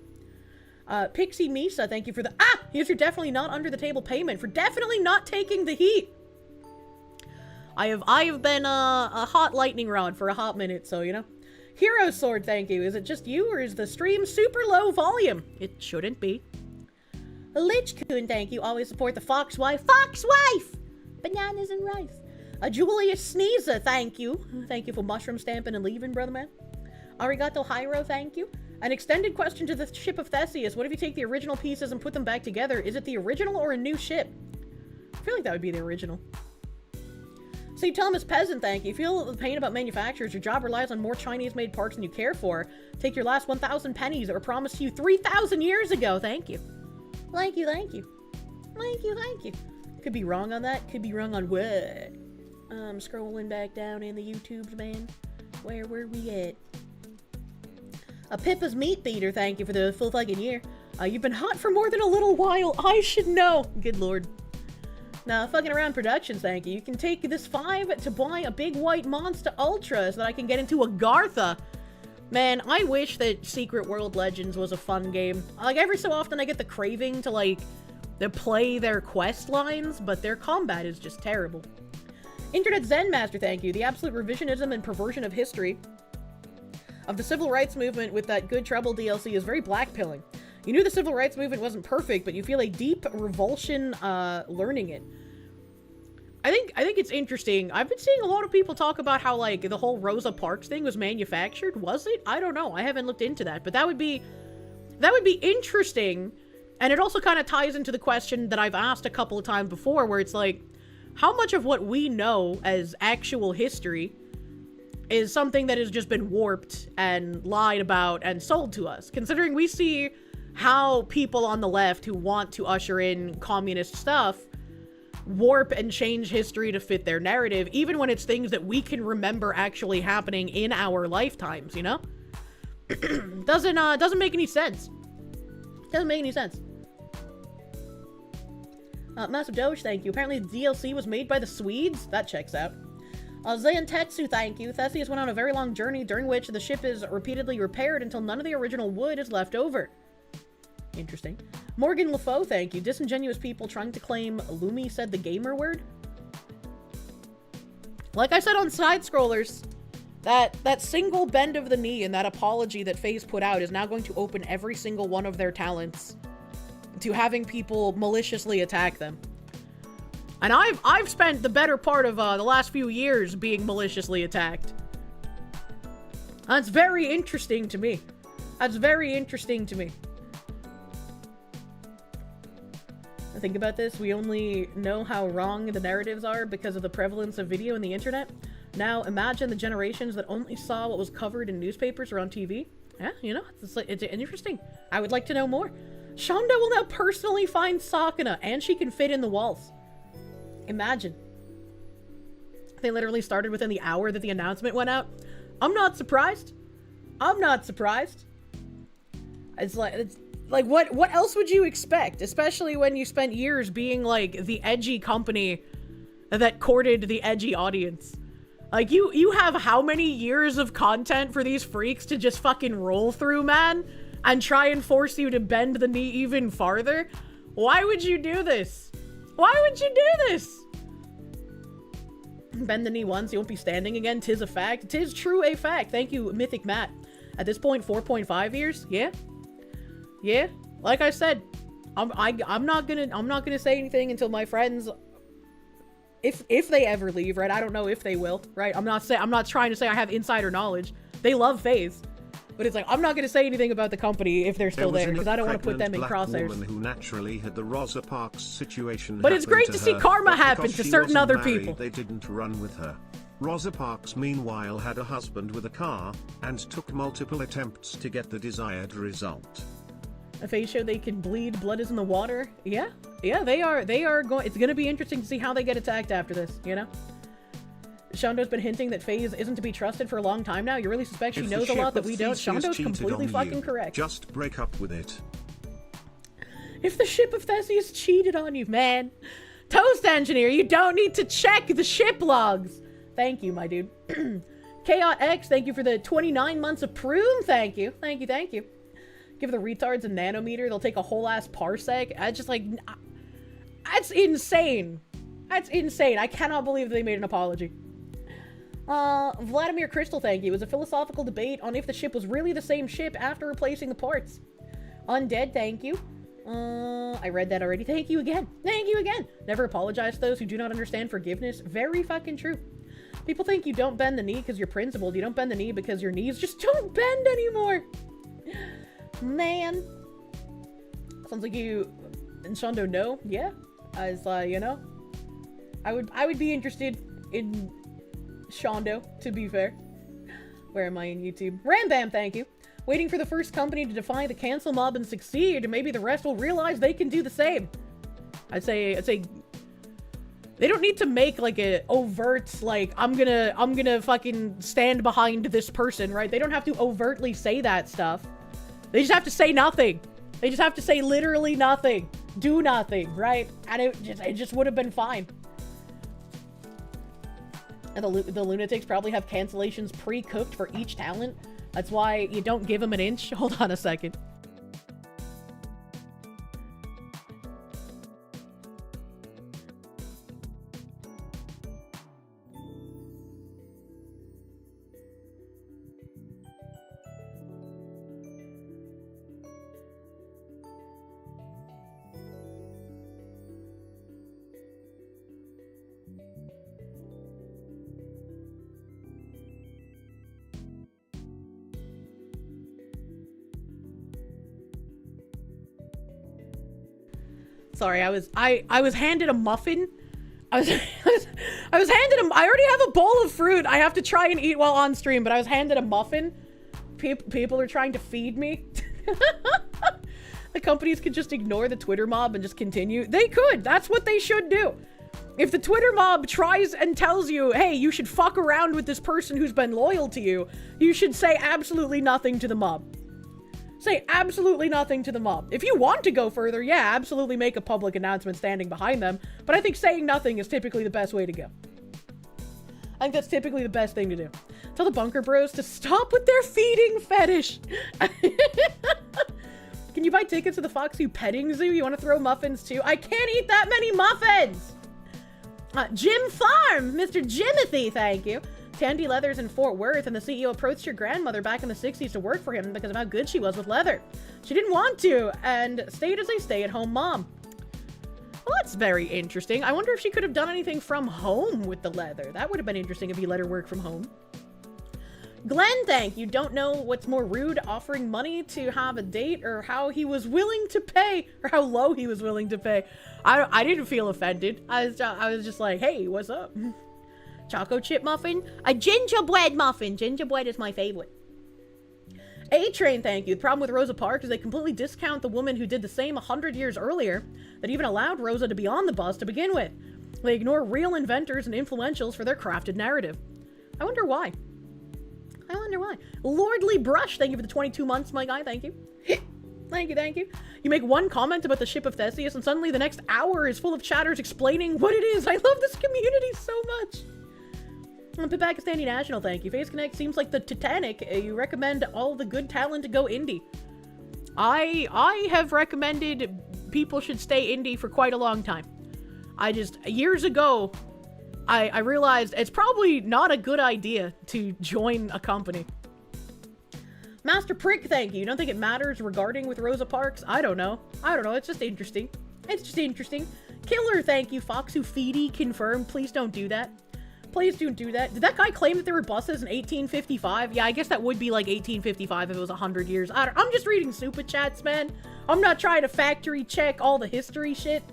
Pixie Misa, thank you for the... Here's your definitely not under the table payment for definitely not taking the heat. I have been a hot lightning rod for a hot minute, so, you know. Hero Sword, thank you. Is it just you, or is the stream super low volume? It shouldn't be. Lich-kun, thank you. Always support the Foxwife. Foxwife! Bananas and rice. Julius Sneezer, thank you. Thank you for mushroom stamping and leaving, brother man. Arigato Hyro, thank you. An extended question to the Ship of Theseus. What if you take the original pieces and put them back together? Is it the original or a new ship? I feel like that would be the original. See, Thomas Peasant, thank you. Feel the pain about manufacturers. Your job relies on more Chinese-made parts than you care for. Take your last 1,000 pennies that were promised to you 3,000 years ago. Thank you. Thank you, thank you. Thank you, thank you. Could be wrong on that. Could be wrong on what? Scrolling back down in the YouTubes, man. Where were we at? Pippa's Meat Beater, thank you for the full fucking year. You've been hot for more than a little while. I should know. Good lord. Now, Fucking Around Productions, thank you. You can take this 5 to buy a big white monster ultra so that I can get into Agartha. Man, I wish that Secret World Legends was a fun game. Like, every so often I get the craving to, like, to play their quest lines, but their combat is just terrible. Internet Zen Master, thank you. The absolute revisionism and perversion of history of the civil rights movement with that Good Trouble DLC is very blackpilling. You knew the civil rights movement wasn't perfect, but you feel a deep revulsion learning it. I think it's interesting. I've been seeing a lot of people talk about how, like, the whole Rosa Parks thing was manufactured. Was it? I don't know. I haven't looked into that, but that would be interesting. And it also kind of ties into the question that I've asked a couple of times before, where it's like, how much of what we know as actual history is something that has just been warped and lied about and sold to us, considering we see how people on the left who want to usher in communist stuff warp and change history to fit their narrative, even when it's things that we can remember actually happening in our lifetimes, you know? Doesn't make any sense. Doesn't make any sense. Massive Doge, thank you. Apparently the DLC was made by the Swedes. That checks out. Zayantetsu, thank you. Theseus went on a very long journey during which the ship is repeatedly repaired until none of the original wood is left over. Interesting. Morgan LaFoe, thank you. Disingenuous people trying to claim Lumi said the gamer word. Like I said on Side Scrollers, that single bend of the knee and that apology that FaZe put out is now going to open every single one of their talents to having people maliciously attack them. And I've spent the better part of the last few years being maliciously attacked. That's very interesting to me. That's very interesting to me. I think about this, we only know how wrong the narratives are because of the prevalence of video in the internet. Now imagine the generations that only saw what was covered in newspapers or on TV. Yeah, you know, it's interesting. I would like to know more. Shonda will now personally find Sakuna, and she can fit in the walls. Imagine. They literally started within the hour that the announcement went out. I'm not surprised. I'm not surprised. It's like what else would you expect? Especially when you spent years being like the edgy company that courted the edgy audience. Like you have how many years of content for these freaks to just fucking roll through, man? And try and force you to bend the knee even farther? Why would you do this? Why would you do this? Bend the knee once, you won't be standing again. Tis a fact. Tis true a fact. Thank you, Mythic Matt. At this point, 4.5 years? Yeah. Yeah. Like I said, I'm not gonna say anything until my friends, if they ever leave, right? I don't know if they will, right? I'm not trying to say I have insider knowledge. They love FaZe. But it's like, I'm not going to say anything about the company if they're still there, because I don't want to put them in crosshairs. Who naturally had the Rosa Parks situation but it's great to see karma happen to certain other people. They didn't run with her. Rosa Parks meanwhile had a husband with a car, and took multiple attempts to get the desired result. A FaZe show they can bleed, blood is in the water. Yeah, they are going, it's going to be interesting to see how they get attacked after this, you know? Shondo's been hinting that FaZe isn't to be trusted for a long time now. You really suspect she knows a lot that we don't? Shondo's completely fucking correct. Just break up with it. If the ship of Theseus cheated on you, man. Toast Engineer, you don't need to check the ship logs. Thank you, my dude. Chaot X, thank you for the 29 months of prune. Thank you. Thank you. Give the retards a nanometer. They'll take a whole ass parsec. I just like... That's insane. That's insane. I cannot believe they made an apology. Vladimir Crystal, thank you. It was a philosophical debate on if the ship was really the same ship after replacing the parts. Undead, thank you. I read that already. Thank you again. Thank you again. Never apologize to those who do not understand forgiveness. Very fucking true. People think you don't bend the knee because you're principled. You don't bend the knee because your knees just don't bend anymore. Man. Sounds like you and Shondo know. Yeah. As, you know. I would be interested in Shondo, to be fair. Where am I in YouTube? Rambam, thank you. Waiting for the first company to defy the cancel mob and succeed. Maybe the rest will realize they can do the same. I'd say they don't need to make like a overt, like, I'm gonna fucking stand behind this person, right? They don't have to overtly say that stuff. They just have to say nothing. They just have to say literally nothing. Do nothing, right? And it just would have been fine. And the lunatics probably have cancellations pre-cooked for each talent. That's why you don't give them an inch. Hold on a second. Sorry, I was handed a muffin. I was handed I already have a bowl of fruit I have to try and eat while on stream, but I was handed a muffin. People are trying to feed me. The companies could just ignore the Twitter mob and just continue. They could. That's what they should do. If the Twitter mob tries and tells you, hey, you should fuck around with this person who's been loyal to you, you should say absolutely nothing to the mob. Say absolutely nothing to the mob. If you want to go further, yeah, absolutely make a public announcement standing behind them, but I think saying nothing is typically the best way to go. I think that's typically the best thing to do. Tell the bunker bros to stop with their feeding fetish. Can you buy tickets to the Foxy Petting Zoo? You want to throw muffins too? I can't eat that many muffins! Jim Farm! Mr. Jimothy, thank you. Tandy Leathers in Fort Worth, and the CEO approached your grandmother back in the 60s to work for him because of how good she was with leather. She didn't want to, and stayed as a stay-at-home mom. Well, that's very interesting. I wonder if she could have done anything from home with the leather. That would have been interesting if you let her work from home. Glenn, thank you. Don't know what's more rude, offering money to have a date, or how he was willing to pay, or how low he was willing to pay. I didn't feel offended. I was just like, hey, what's up? Choco chip muffin? A gingerbread muffin. Gingerbread is my favorite. A-Train, thank you. The problem with Rosa Parks is they completely discount the woman who did the same 100 years earlier that even allowed Rosa to be on the bus to begin with. They ignore real inventors and influentials for their crafted narrative. I wonder why. I wonder why. Lordly Brush, thank you for the 22 months, my guy. Thank you. Thank you, thank you. You make one comment about the ship of Theseus, and suddenly the next hour is full of chatters explaining what it is. I love this community so much. Pakistani National, thank you. Face Connect seems like the Titanic. You recommend all the good talent to go indie. I have recommended people should stay indie for quite a long time. Years ago, I realized it's probably not a good idea to join a company. Master Prick, thank you. You don't think it matters regarding with Rosa Parks? I don't know. It's just interesting. Killer, thank you. Foxu Feedy, confirmed. Please don't do that. Please don't do that. Did that guy claim that there were buses in 1855? Yeah, I guess that would be like 1855 if it was 100 years. I'm just reading super chats, man. I'm not trying to factory check all the history shit.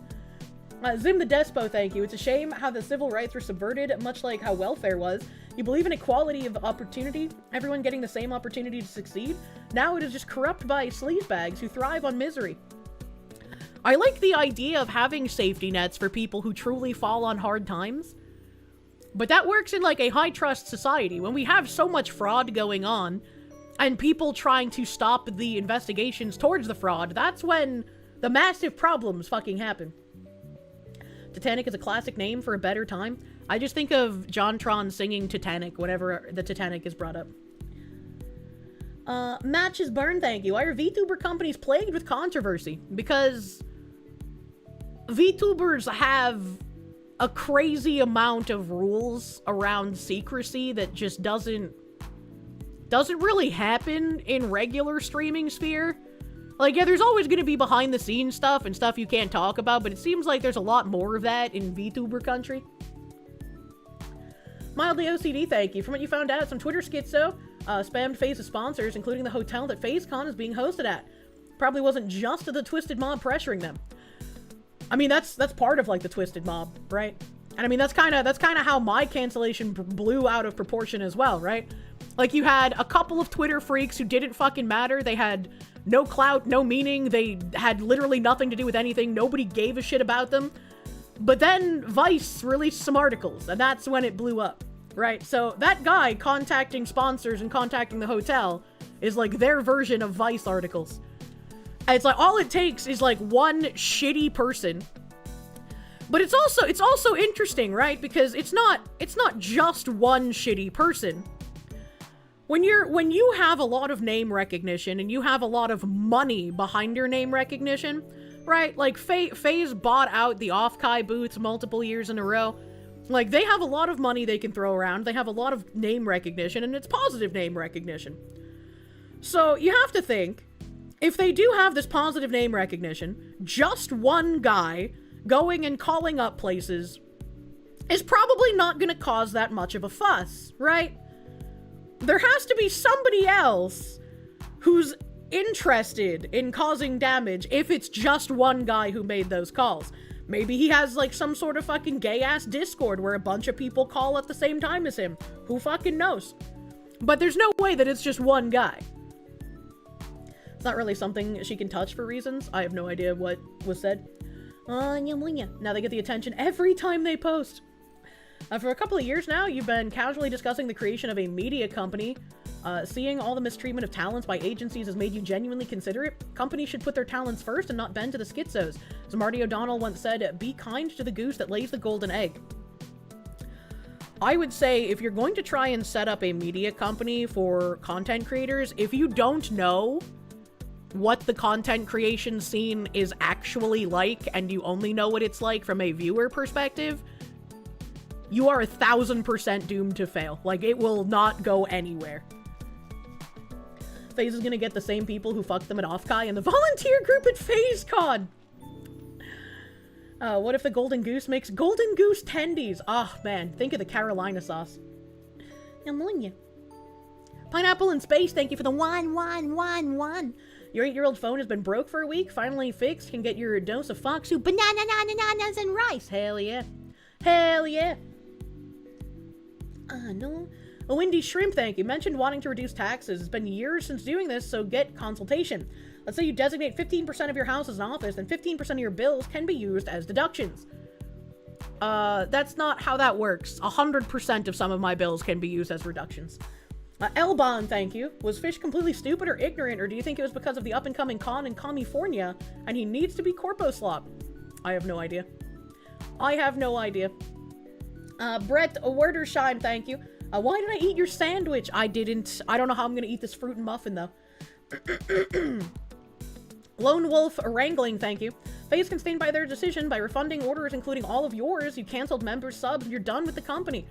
Zim the Despo, thank you. It's a shame how the civil rights were subverted, much like how welfare was. You believe in equality of opportunity, everyone getting the same opportunity to succeed. Now it is just corrupt by sleazebags who thrive on misery. I like the idea of having safety nets for people who truly fall on hard times. But that works in like a high-trust society. When we have so much fraud going on, and people trying to stop the investigations towards the fraud, that's when the massive problems fucking happen. Titanic is a classic name for a better time. I just think of JonTron singing Titanic whenever the Titanic is brought up. Matches Burn, thank you. Why are VTuber companies plagued with controversy? Because VTubers have a crazy amount of rules around secrecy that just doesn't really happen in regular streaming sphere. Like, yeah, there's always going to be behind-the-scenes stuff and stuff you can't talk about, but it seems like there's a lot more of that in VTuber country. Mildly OCD, thank you. From what you found out, some Twitter schizo spammed FaZe's sponsors, including the hotel that FaZeCon is being hosted at. Probably wasn't just the Twisted Mob pressuring them. I mean, that's part of, like, the Twisted Mob, right? And I mean, that's kind of how my cancellation blew out of proportion as well, right? Like, you had a couple of Twitter freaks who didn't fucking matter. They had no clout, no meaning. They had literally nothing to do with anything. Nobody gave a shit about them. But then Vice released some articles, and that's when it blew up, right? So that guy contacting sponsors and contacting the hotel is like their version of Vice articles. And it's like all it takes is like one shitty person. But it's also interesting, right? Because it's not just one shitty person. When you have a lot of name recognition and you have a lot of money behind your name recognition, right? Like FaZe bought out the Okage booths multiple years in a row. Like, they have a lot of money they can throw around. They have a lot of name recognition, and it's positive name recognition. So you have to think, if they do have this positive name recognition, just one guy going and calling up places is probably not going to cause that much of a fuss, right? There has to be somebody else who's interested in causing damage if it's just one guy who made those calls. Maybe he has, like, some sort of fucking gay-ass Discord where a bunch of people call at the same time as him. Who fucking knows? But there's no way that it's just one guy. It's not really something she can touch for reasons. I have no idea what was said. Now they get the attention every time they post. For a couple of years now, you've been casually discussing the creation of a media company. Seeing all the mistreatment of talents by agencies has made you genuinely consider it. Companies should put their talents first and not bend to the schizos. As Marty O'Donnell once said, be kind to the goose that lays the golden egg. I would say if you're going to try and set up a media company for content creators, if you don't know what the content creation scene is actually like, and you only know what it's like from a viewer perspective, you are 1000% doomed to fail. Like, it will not go anywhere. FaZe is gonna get the same people who fucked them at Offkai and the volunteer group at FaZeCon. What if the Golden Goose makes Golden Goose tendies? Oh, man. Think of the Carolina sauce. Ammonia. Pineapple in Space, thank you for the one. Your 8-year-old phone has been broke for a week. Finally fixed. Can get your dose of fox soup, bananas, and rice. Hell yeah. Hell yeah. No. A Windy Shrimp, thank you. Mentioned wanting to reduce taxes. It's been years since doing this, so get consultation. Let's say you designate 15% of your house as an office, and 15% of your bills can be used as deductions. That's not how that works. 100% of some of my bills can be used as reductions. Elbon, thank you. Was Fish completely stupid or ignorant, or do you think it was because of the up-and-coming con in California, and he needs to be corpo slop? I have no idea. I have no idea. Brett Werdersheim, thank you. Why did I eat your sandwich? I didn't. I don't know how I'm gonna eat this fruit and muffin, though. Lone Wolf Wrangling, thank you. FaZe can stand by their decision by refunding orders, including all of yours. You canceled members, subs, you're done with the company.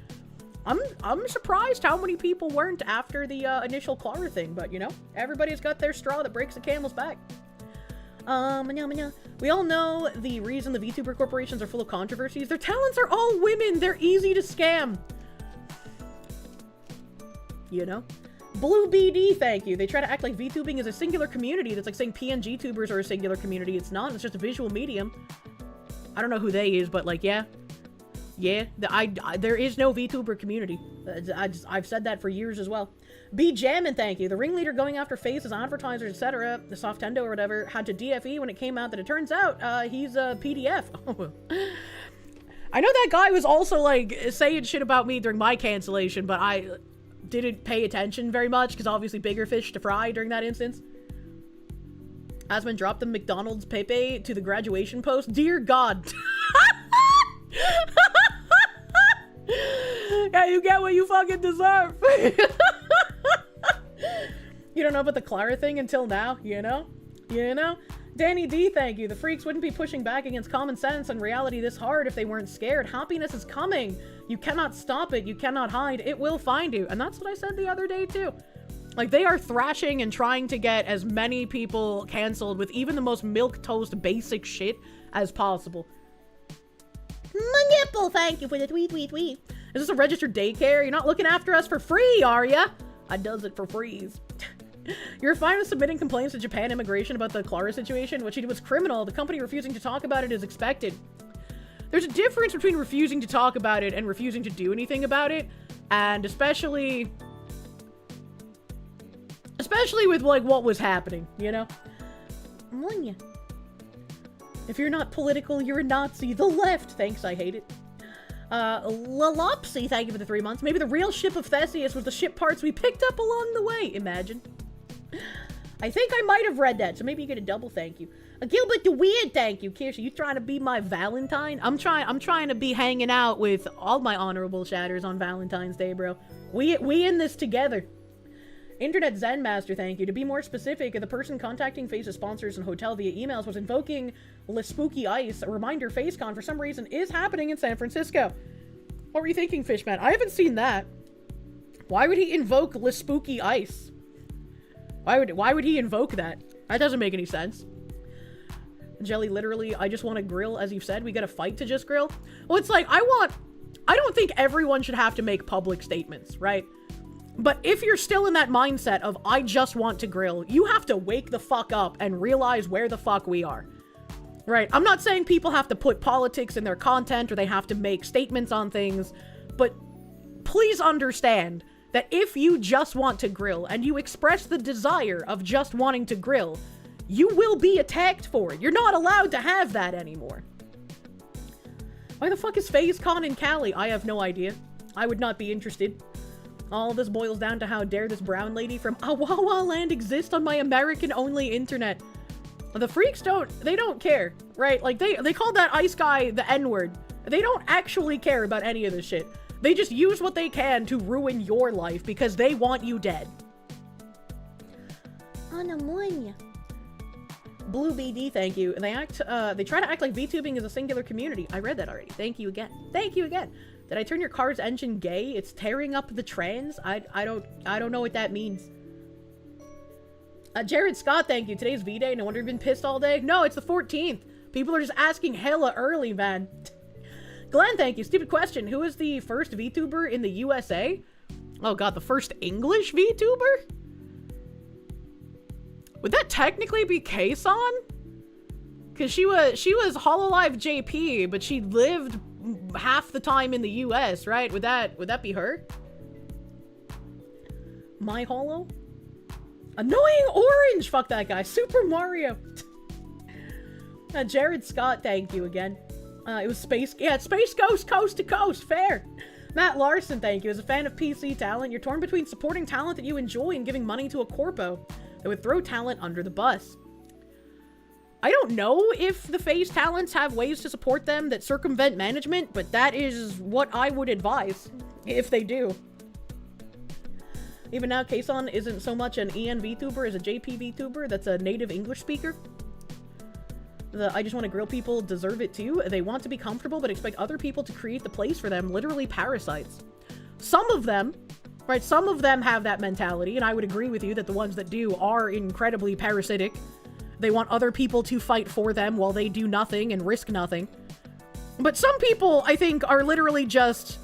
I'm surprised how many people weren't after the initial Clara thing, but you know, everybody's got their straw that breaks the camel's back. We all know the reason the VTuber corporations are full of controversies. Their talents are all women. They're easy to scam. You know? Blue BD, thank you. They try to act like VTubing is a singular community. That's like saying PNG tubers are a singular community. It's not. It's just a visual medium. I don't know who they is, but like, yeah. Yeah, there is no VTuber community. I've said that for years as well. B Jammin', thank you. The ringleader going after FaZe as advertisers, etc., the Softendo or whatever, had to DFE when it came out that it turns out he's a PDF. I know that guy was also like saying shit about me during my cancellation, but I didn't pay attention very much because obviously bigger fish to fry during that instance. Asman dropped the McDonald's Pepe to the graduation post. Dear God. Yeah, you get what you fucking deserve. You don't know about the Clara thing until now, you know? You know? Danny D, thank you. The freaks wouldn't be pushing back against common sense and reality this hard if they weren't scared. Happiness is coming. You cannot stop it. You cannot hide. It will find you. And that's what I said the other day, too. Like, they are thrashing and trying to get as many people canceled with even the most milquetoast basic shit as possible. My nipple, thank you for the tweet. Is this a registered daycare? You're not looking after us for free, are ya? I does it for freeze. You're fine with submitting complaints to Japan Immigration about the Clara situation. What she did was criminal. The company refusing to talk about it is expected. There's a difference between refusing to talk about it and refusing to do anything about it. And especially with, like, what was happening, you know? If you're not political, you're a Nazi. The left. Thanks, I hate it. Lalopsy, thank you for the 3 months. Maybe the real ship of Theseus was the ship parts we picked up along the way. Imagine. I think I might have read that, so maybe you get a double thank you. Gilbert the Weird, thank you. Kirsche, you trying to be my Valentine? I'm trying to be hanging out with all my honorable shatters on Valentine's Day, bro. We in this together. Internet Zen Master, thank you. To be more specific, the person contacting FaZe's sponsors and hotel via emails was invoking Le Spooky Ice. A reminder, FaZeCon, for some reason, is happening in San Francisco. What were you thinking, Fishman? I haven't seen that. Why would he invoke Le Spooky Ice? Why would he invoke that? That doesn't make any sense. Jelly, literally, I just want to grill, as you've said. We gotta fight to just grill. Well, it's like, I don't think everyone should have to make public statements, right? But if you're still in that mindset of, I just want to grill, you have to wake the fuck up and realize where the fuck we are. Right? I'm not saying people have to put politics in their content or they have to make statements on things, but please understand that if you just want to grill and you express the desire of just wanting to grill, you will be attacked for it. You're not allowed to have that anymore. Why the fuck is FaZe Con in Cali? I have no idea. I would not be interested. All this boils down to how dare this brown lady from Awawa land exist on my American-only internet. The freaks they don't care, right? Like, they called that ice guy the N-word. They don't actually care about any of this shit. They just use what they can to ruin your life because they want you dead. Anamonia. Blue BD, thank you. They try to act like VTubing is a singular community. I read that already. Thank you again. Thank you again. Did I turn your car's engine gay? It's tearing up the trans? I don't know what that means. Jared Scott, thank you. Today's V-Day. No wonder you've been pissed all day. No, it's the 14th. People are just asking hella early, man. Glenn, thank you. Stupid question. Who is the first VTuber in the USA? Oh god, the first English VTuber? Would that technically be Kason? Cause she was Hololive JP, but she lived half the time in the US, right? Would that be her? My Holo? Annoying Orange! Fuck that guy. Super Mario. Jared Scott, thank you again. It was Space Ghost Coast to Coast. Fair. Matt Larson, thank you. As a fan of PC talent, you're torn between supporting talent that you enjoy and giving money to a corpo that would throw talent under the bus. I don't know if the FaZe talents have ways to support them that circumvent management, but that is what I would advise, if they do. Even now, Kason isn't so much an EN VTuber as a JP VTuber that's a native English speaker. The I just want to grill people deserve it too. They want to be comfortable but expect other people to create the place for them, literally parasites. Some of them, right, some of them have that mentality, and I would agree with you that the ones that do are incredibly parasitic. They want other people to fight for them while they do nothing and risk nothing. But some people, I think, are literally just,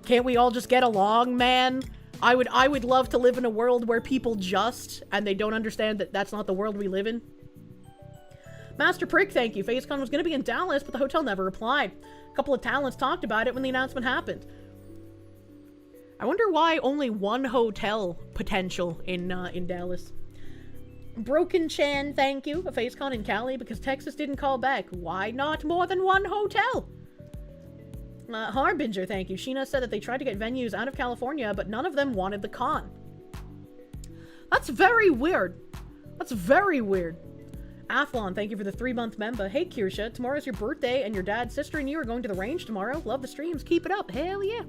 can't we all just get along, man? I would love to live in a world where people just, and they don't understand that that's not the world we live in. Master Prick, thank you. FaZeCon was going to be in Dallas, but the hotel never replied. A couple of talents talked about it when the announcement happened. I wonder why only one hotel potential in Dallas. Broken Chan, thank you. A FaZeCon in Cali because Texas didn't call back. Why not more than one hotel? Harbinger, thank you. Sheena said that they tried to get venues out of California, but none of them wanted the con. That's very weird. That's very weird. Athlon, thank you for the 3-month member. Hey, Kirsche, tomorrow's your birthday, and your dad, sister, and you are going to the range tomorrow. Love the streams. Keep it up. Hell yeah.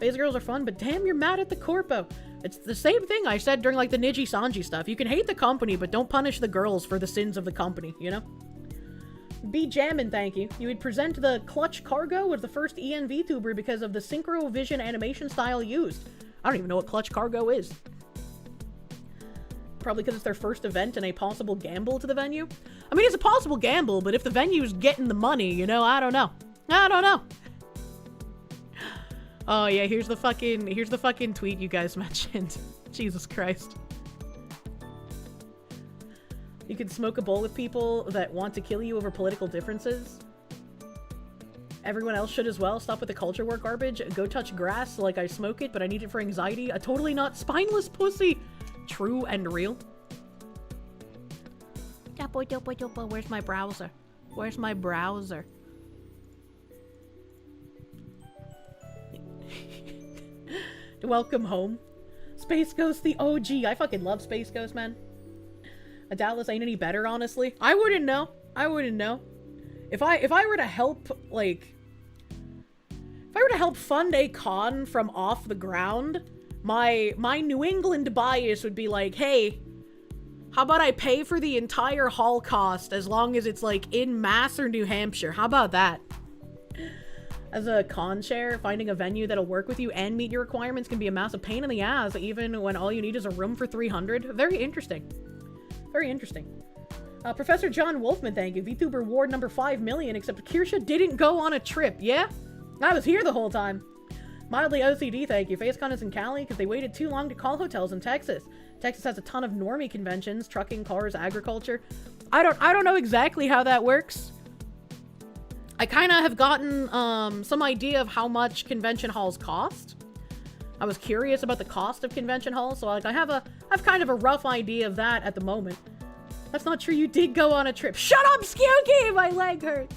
FaZe girls are fun, but damn, you're mad at the corpo. It's the same thing I said during, like, the Niji Sanji stuff. You can hate the company, but don't punish the girls for the sins of the company, you know? B Jammin', thank you. You would present the Clutch Cargo as the first EN VTuber because of the Synchro Vision animation style used. I don't even know what Clutch Cargo is. Probably because it's their first event and a possible gamble to the venue. I mean, it's a possible gamble, but if the venue's getting the money, you know, I don't know. I don't know. Oh yeah, here's the fucking tweet you guys mentioned. Jesus Christ. You can smoke a bowl with people that want to kill you over political differences. Everyone else should as well. Stop with the culture war garbage. Go touch grass like I smoke it, but I need it for anxiety. A totally not spineless pussy. True and real. Where's my browser? Where's my browser? Welcome home. Space Ghost the OG. I fucking love Space Ghost, man. A Dallas ain't any better, honestly. I wouldn't know. I wouldn't know. If I were to help, like... If I were to help fund a con from off the ground, my New England bias would be like, hey, how about I pay for the entire hall cost as long as it's, like, in Mass or New Hampshire? How about that? As a con chair, finding a venue that'll work with you and meet your requirements can be a massive pain in the ass, even when all you need is a room for 300. Very interesting. Very interesting. Professor John Wolfman, thank you. VTuber Ward number 5 million, except Kirsche didn't go on a trip. Yeah? I was here the whole time. Mildly OCD, thank you. FaceCon is in Cali because they waited too long to call hotels in Texas. Texas has a ton of normie conventions, trucking, cars, agriculture. I don't know exactly how that works. I kind of have gotten some idea of how much convention halls cost. I was curious about the cost of convention halls, so like I have kind of a rough idea of that at the moment. That's not true. You did go on a trip. Shut up, Skewky! My leg hurts.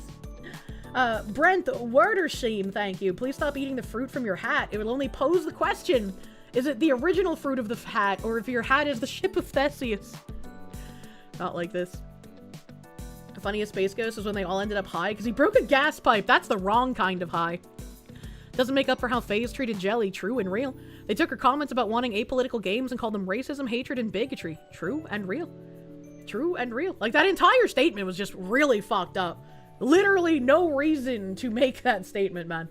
Brent Werdersheen, thank you. Please stop eating the fruit from your hat. It will only pose the question. Is it the original fruit of the hat, or if your hat is the ship of Theseus? Not like this. The funniest Space Ghost is when they all ended up high, because he broke a gas pipe. That's the wrong kind of high. Doesn't make up for how FaZe treated Jelly. True and real. They took her comments about wanting apolitical games and called them racism, hatred, and bigotry. True and real. True and real. Like, that entire statement was just really fucked up. Literally no reason to make that statement, man.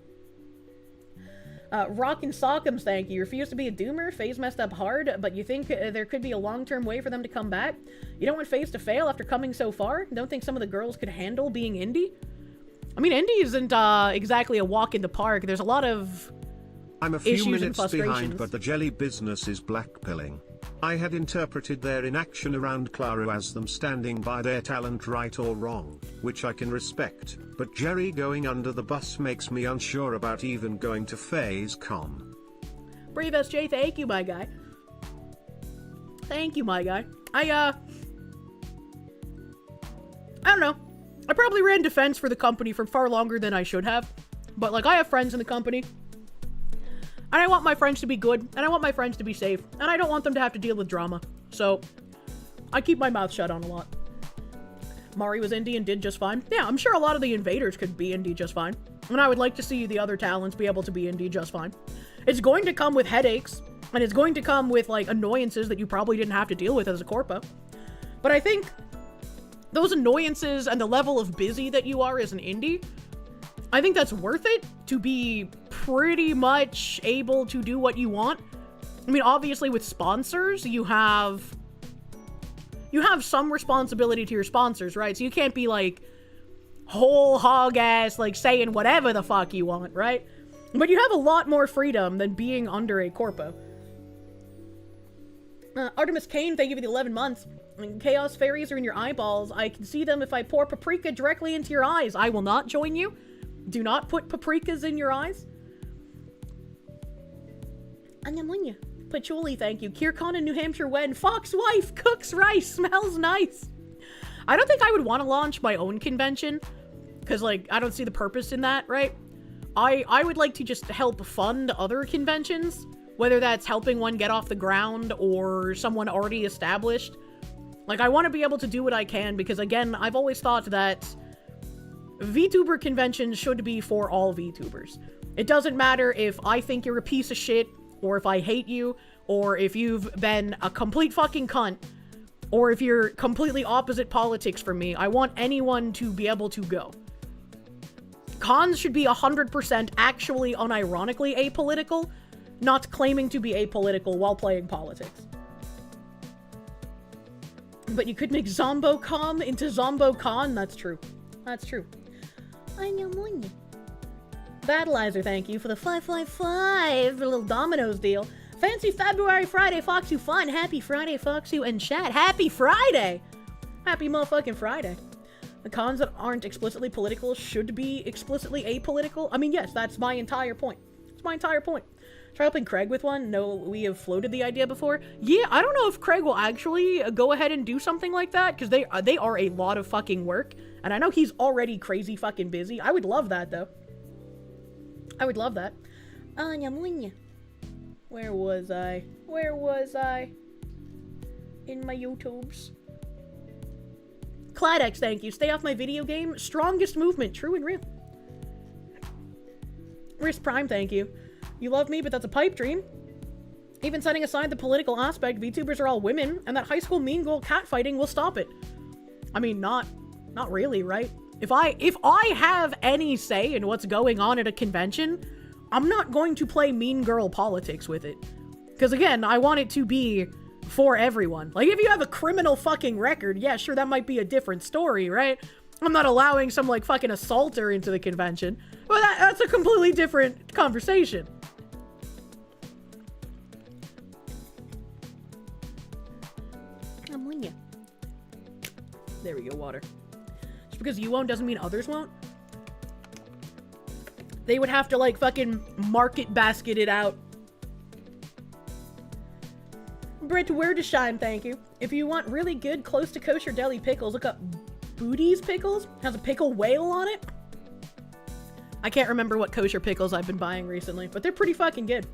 Rockin' Sockums, thank you. Refuse to be a doomer. FaZe messed up hard, but you think there could be a long-term way for them to come back? You don't want FaZe to fail after coming so far? Don't think some of the girls could handle being indie? I mean, indie isn't exactly a walk in the park. There's a lot of I'm a few issues and minutes frustrations. behind, but the jelly business is blackpilling. I had interpreted their inaction around Clara as them standing by their talent, right or wrong, which I can respect, but Jerry going under the bus makes me unsure about even going to FaZe.com. Brave SJ, thank you, my guy. Thank you, my guy. I don't know. I probably ran defense for the company for far longer than I should have, but, like, I have friends in the company. And I want my friends to be good, and I want my friends to be safe, and I don't want them to have to deal with drama. So, I keep my mouth shut on a lot. Mari was indie and did just fine. Yeah, I'm sure a lot of the invaders could be indie just fine. And I would like to see the other talents be able to be indie just fine. It's going to come with headaches, and it's going to come with, like, annoyances that you probably didn't have to deal with as a corpo. But I think those annoyances and the level of busy that you are as an indie, I think that's worth it to be pretty much able to do what you want. I mean, obviously with sponsors, you have some responsibility to your sponsors, right? So you can't be like whole hog ass, like saying whatever the fuck you want, right? But you have a lot more freedom than being under a corpo. Artemis Kane, thank you for the 11 months. Chaos fairies are in your eyeballs. I can see them if I pour paprika directly into your eyes. I will not join you. Do not put paprikas in your eyes. Anyamunya. Patchouli, thank you. Kirkon in New Hampshire when Fox wife cooks rice. Smells nice. I don't think I would want to launch my own convention, because, like, I don't see the purpose in that, right? I would like to just help fund other conventions, whether that's helping one get off the ground or someone already established. Like, I want to be able to do what I can, because, again, I've always thought that VTuber conventions should be for all VTubers. It doesn't matter if I think you're a piece of shit, or if I hate you, or if you've been a complete fucking cunt, or if you're completely opposite politics from me. I want anyone to be able to go. Cons should be 100% actually unironically apolitical, not claiming to be apolitical while playing politics. But you could make ZomboCon into ZomboCon? That's true. That's true. Battleizer, thank you for the 555 little Domino's deal. Fancy February Friday, Foxu fun. Happy Friday, Foxu and chat. Happy Friday! Happy motherfucking Friday. The cons that aren't explicitly political should be explicitly apolitical. I mean, yes, that's my entire point. That's my entire point. Try helping Craig with one? No, we have floated the idea before. Yeah, I don't know if Craig will actually go ahead and do something like that, because they are a lot of fucking work, and I know he's already crazy fucking busy. I would love that, though. I would love that. Where was I? Where was I? In my YouTubes. Cladex, thank you. Stay off my video game. Strongest movement. True and real. Wrist Prime, thank you. You love me, but that's a pipe dream. Even setting aside the political aspect, VTubers are all women, and that high school mean girl catfighting will stop it. I mean, not really, right? If I have any say in what's going on at a convention, I'm not going to play mean girl politics with it. Because again, I want it to be for everyone. Like, if you have a criminal fucking record, yeah, sure, that might be a different story, right? I'm not allowing some, like, fucking assaulter into the convention. But that's a completely different conversation. There we go, water. Just because you won't doesn't mean others won't. They would have to, like, fucking market basket it out. Britt Werdeshine, thank you. If you want really good, close to kosher deli pickles, look up Booty's Pickles. Has a pickle whale on it. I can't remember what kosher pickles I've been buying recently, but they're pretty fucking good.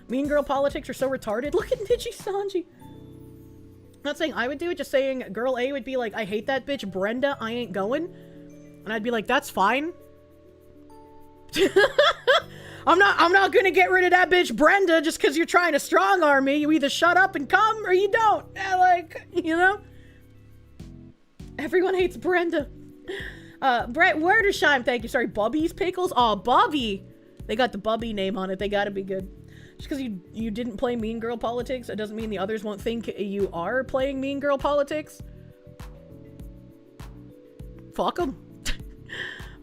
Mean girl politics are so retarded. Look at Niji Sanji. Not saying I would do it, just saying girl A would be like, I hate that bitch, Brenda, I ain't going. And I'd be like, that's fine. I'm not gonna get rid of that bitch Brenda just because you're trying to strong arm me. You either shut up and come or you don't. Like, you know? Everyone hates Brenda. Brett Werdersheim, thank you. Sorry, Bubby's Pickles? Aw, Bubby. They got the Bubby name on it. They gotta be good. Just because you didn't play Mean Girl Politics, it doesn't mean the others won't think you are playing Mean Girl Politics. Fuck them.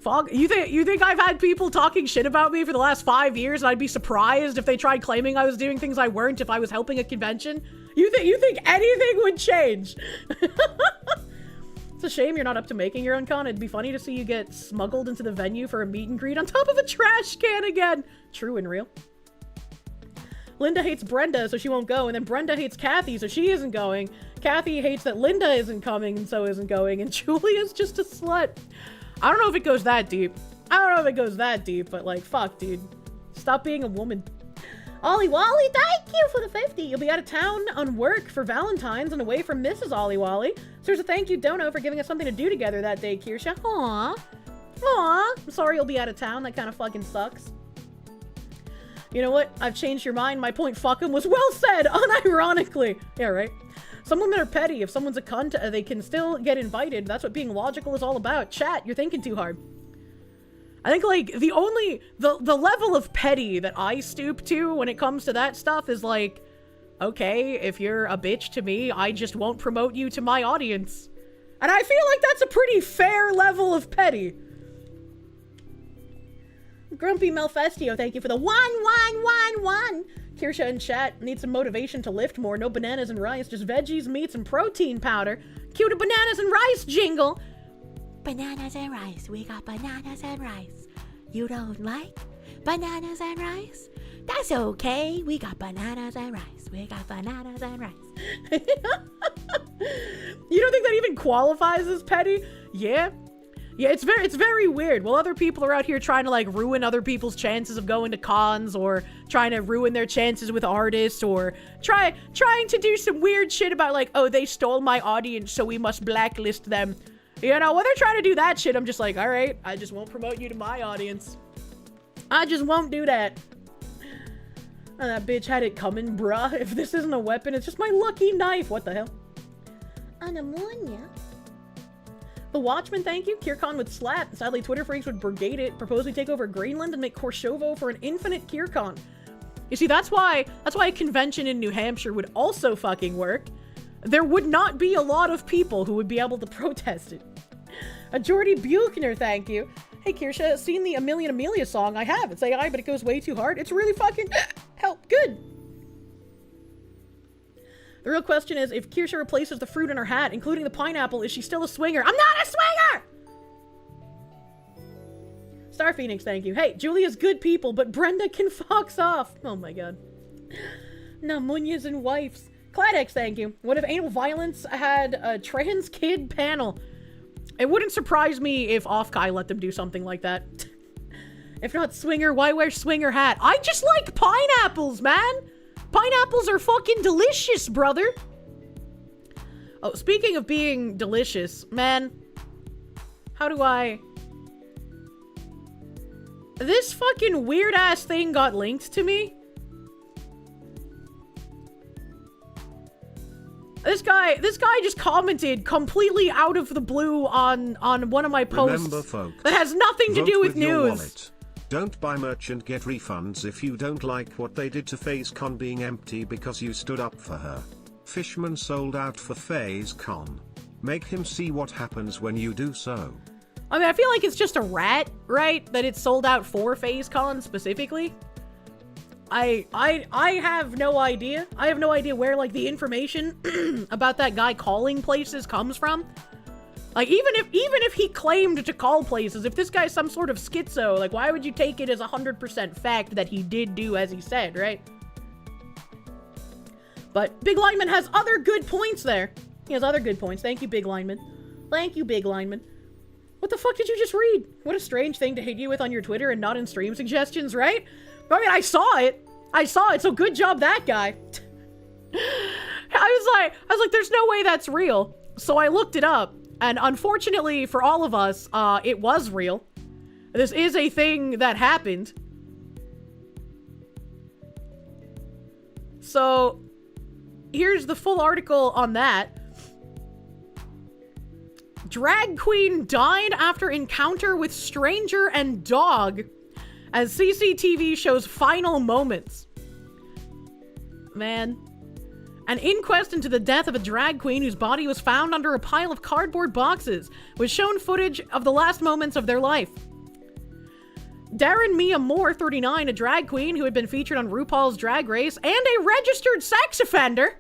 Fuck. You think I've had people talking shit about me for the last 5 years and I'd be surprised if they tried claiming I was doing things I weren't if I was helping a convention? You think anything would change? It's a shame you're not up to making your own con. It'd be funny to see you get smuggled into the venue for a meet and greet on top of a trash can again. True and real. Linda hates Brenda, so she won't go, and then Brenda hates Kathy, so she isn't going. Kathy hates that Linda isn't coming, and so isn't going, and Julia's just a slut. I don't know if it goes that deep. But like, fuck, dude. Stop being a woman. Ollie Wally, thank you for the 50. You'll be out of town on work for Valentine's and away from Mrs. Ollie Wally. So there's a thank you dono for giving us something to do together that day, Kirsche. Aww. I'm sorry you'll be out of town. That kind of fucking sucks. You know what? I've changed your mind. My point fucking was well said, unironically. Yeah, right. Some women are petty. If someone's a cunt, they can still get invited. That's what being logical is all about. Chat, you're thinking too hard. I think, like, the level of petty that I stoop to when it comes to that stuff is like, okay, if you're a bitch to me, I just won't promote you to my audience. And I feel like that's a pretty fair level of petty. Grumpy Melfestio, thank you for the 1. Kirsche in chat, need some motivation to lift more. No bananas and rice, just veggies, meats, and protein powder. Cue the bananas and rice jingle. Bananas and rice, we got bananas and rice. You don't like bananas and rice? That's okay, we got bananas and rice. We got bananas and rice. You don't think that even qualifies as petty? Yeah. Yeah, it's very weird. While other people are out here trying to, like, ruin other people's chances of going to cons, or trying to ruin their chances with artists, or trying to do some weird shit about, like, oh, they stole my audience, so we must blacklist them. You know, when they're trying to do that shit, I'm just like, all right, I just won't promote you to my audience. I just won't do that. Oh, that bitch had it coming, bruh. If this isn't a weapon, it's just my lucky knife. What the hell? An ammonia. The Watchman, thank you. Kirkon would slap. Sadly, Twitter freaks would brigade it, propose we take over Greenland and make Korshovo for an infinite Kirkon. You see, that's why a convention in New Hampshire would also fucking work. There would not be a lot of people who would be able to protest it. A Jordy Buchner, thank you. Hey, Kirsche, seen the Amelia song? I have. It's AI, but it goes way too hard. It's really fucking help. Good. The real question is, if Kirsche replaces the fruit in her hat, including the pineapple, is she still a swinger? I'm not a swinger! Star Phoenix, thank you. Hey, Julia's good people, but Brenda can fox off. Oh my god. Namunyas and wives. Cladex, thank you. What if anal violence had a trans kid panel? It wouldn't surprise me if Offkai let them do something like that. If not swinger, why wear swinger hat? I just like pineapples, man! Pineapples are fucking delicious, brother! Oh, speaking of being delicious, man. How do I... This fucking weird-ass thing got linked to me. This guy just commented completely out of the blue on one of my posts. Remember, folks, that has nothing to do with news. Don't buy merch and get refunds if you don't like what they did to FazeCon being empty because you stood up for her. Fishman sold out for FazeCon. Make him see what happens when you do so. I mean, I feel like it's just a rat, right? That it's sold out for FazeCon specifically. I have no idea. I have no idea where, like, the information about that guy calling places comes from. Like, even if he claimed to call places, if this guy's some sort of schizo, like, why would you take it as 100% fact that he did do as he said, right? But Big Lineman has other good points there. He has other good points. Thank you, Big Lineman. Thank you, Big Lineman. What the fuck did you just read? What a strange thing to hit you with on your Twitter and not in stream suggestions, right? I mean, I saw it, so good job that guy. I was like, there's no way that's real. So I looked it up, and unfortunately for all of us, it was real. This is a thing that happened. So, here's the full article on that. Drag queen died after encounter with stranger and dog as CCTV shows final moments. Man. An inquest into the death of a drag queen whose body was found under a pile of cardboard boxes was shown footage of the last moments of their life. Darren Mia Moore, 39, a drag queen who had been featured on RuPaul's Drag Race and a registered sex offender,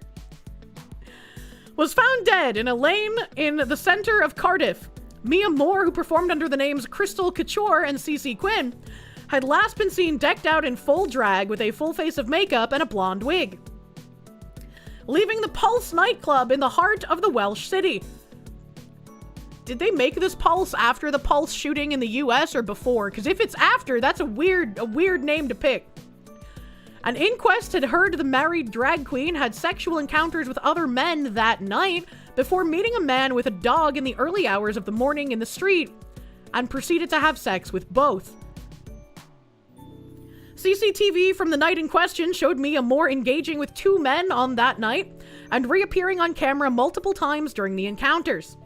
was found dead in a lane in the center of Cardiff. Mia Moore, who performed under the names Crystal Couture and CeCe Quinn, had last been seen decked out in full drag with a full face of makeup and a blonde wig, leaving the Pulse nightclub in the heart of the Welsh city. Did they make this Pulse after the Pulse shooting in the US or before? Because if it's after, that's a weird name to pick. An inquest had heard the married drag queen had sexual encounters with other men that night before meeting a man with a dog in the early hours of the morning in the street and proceeded to have sex with both. CCTV from the night in question showed Mia Moore engaging with 2 men on that night and reappearing on camera multiple times during the encounters.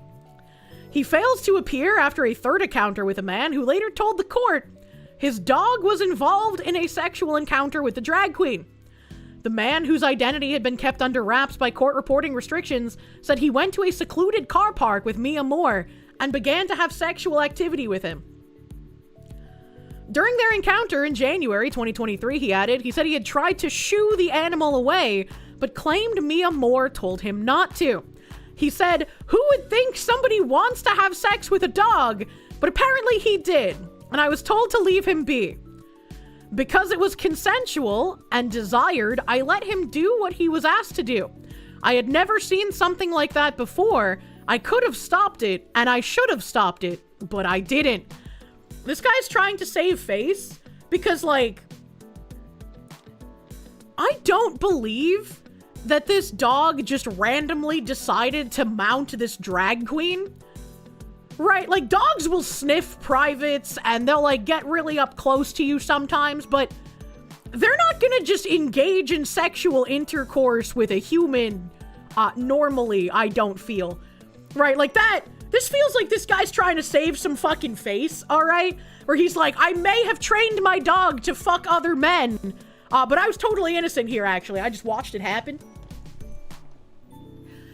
He fails to appear after a third encounter with a man who later told the court his dog was involved in a sexual encounter with the drag queen. The man, whose identity had been kept under wraps by court reporting restrictions, said he went to a secluded car park with Mia Moore and began to have sexual activity with him. During their encounter in January 2023, he said he had tried to shoo the animal away, but claimed Mia Moore told him not to. He said, "Who would think somebody wants to have sex with a dog?" But apparently he did, and I was told to leave him be. Because it was consensual and desired, I let him do what he was asked to do. I had never seen something like that before. I could have stopped it, and I should have stopped it, but I didn't. This guy's trying to save face because, like, I don't believe that this dog just randomly decided to mount this drag queen. Right, like, dogs will sniff privates and they'll, like, get really up close to you sometimes, but they're not gonna just engage in sexual intercourse with a human, normally, I don't feel. Right, like that, this feels like this guy's trying to save some fucking face, alright? Where he's like, I may have trained my dog to fuck other men, but I was totally innocent here, actually. I just watched it happen.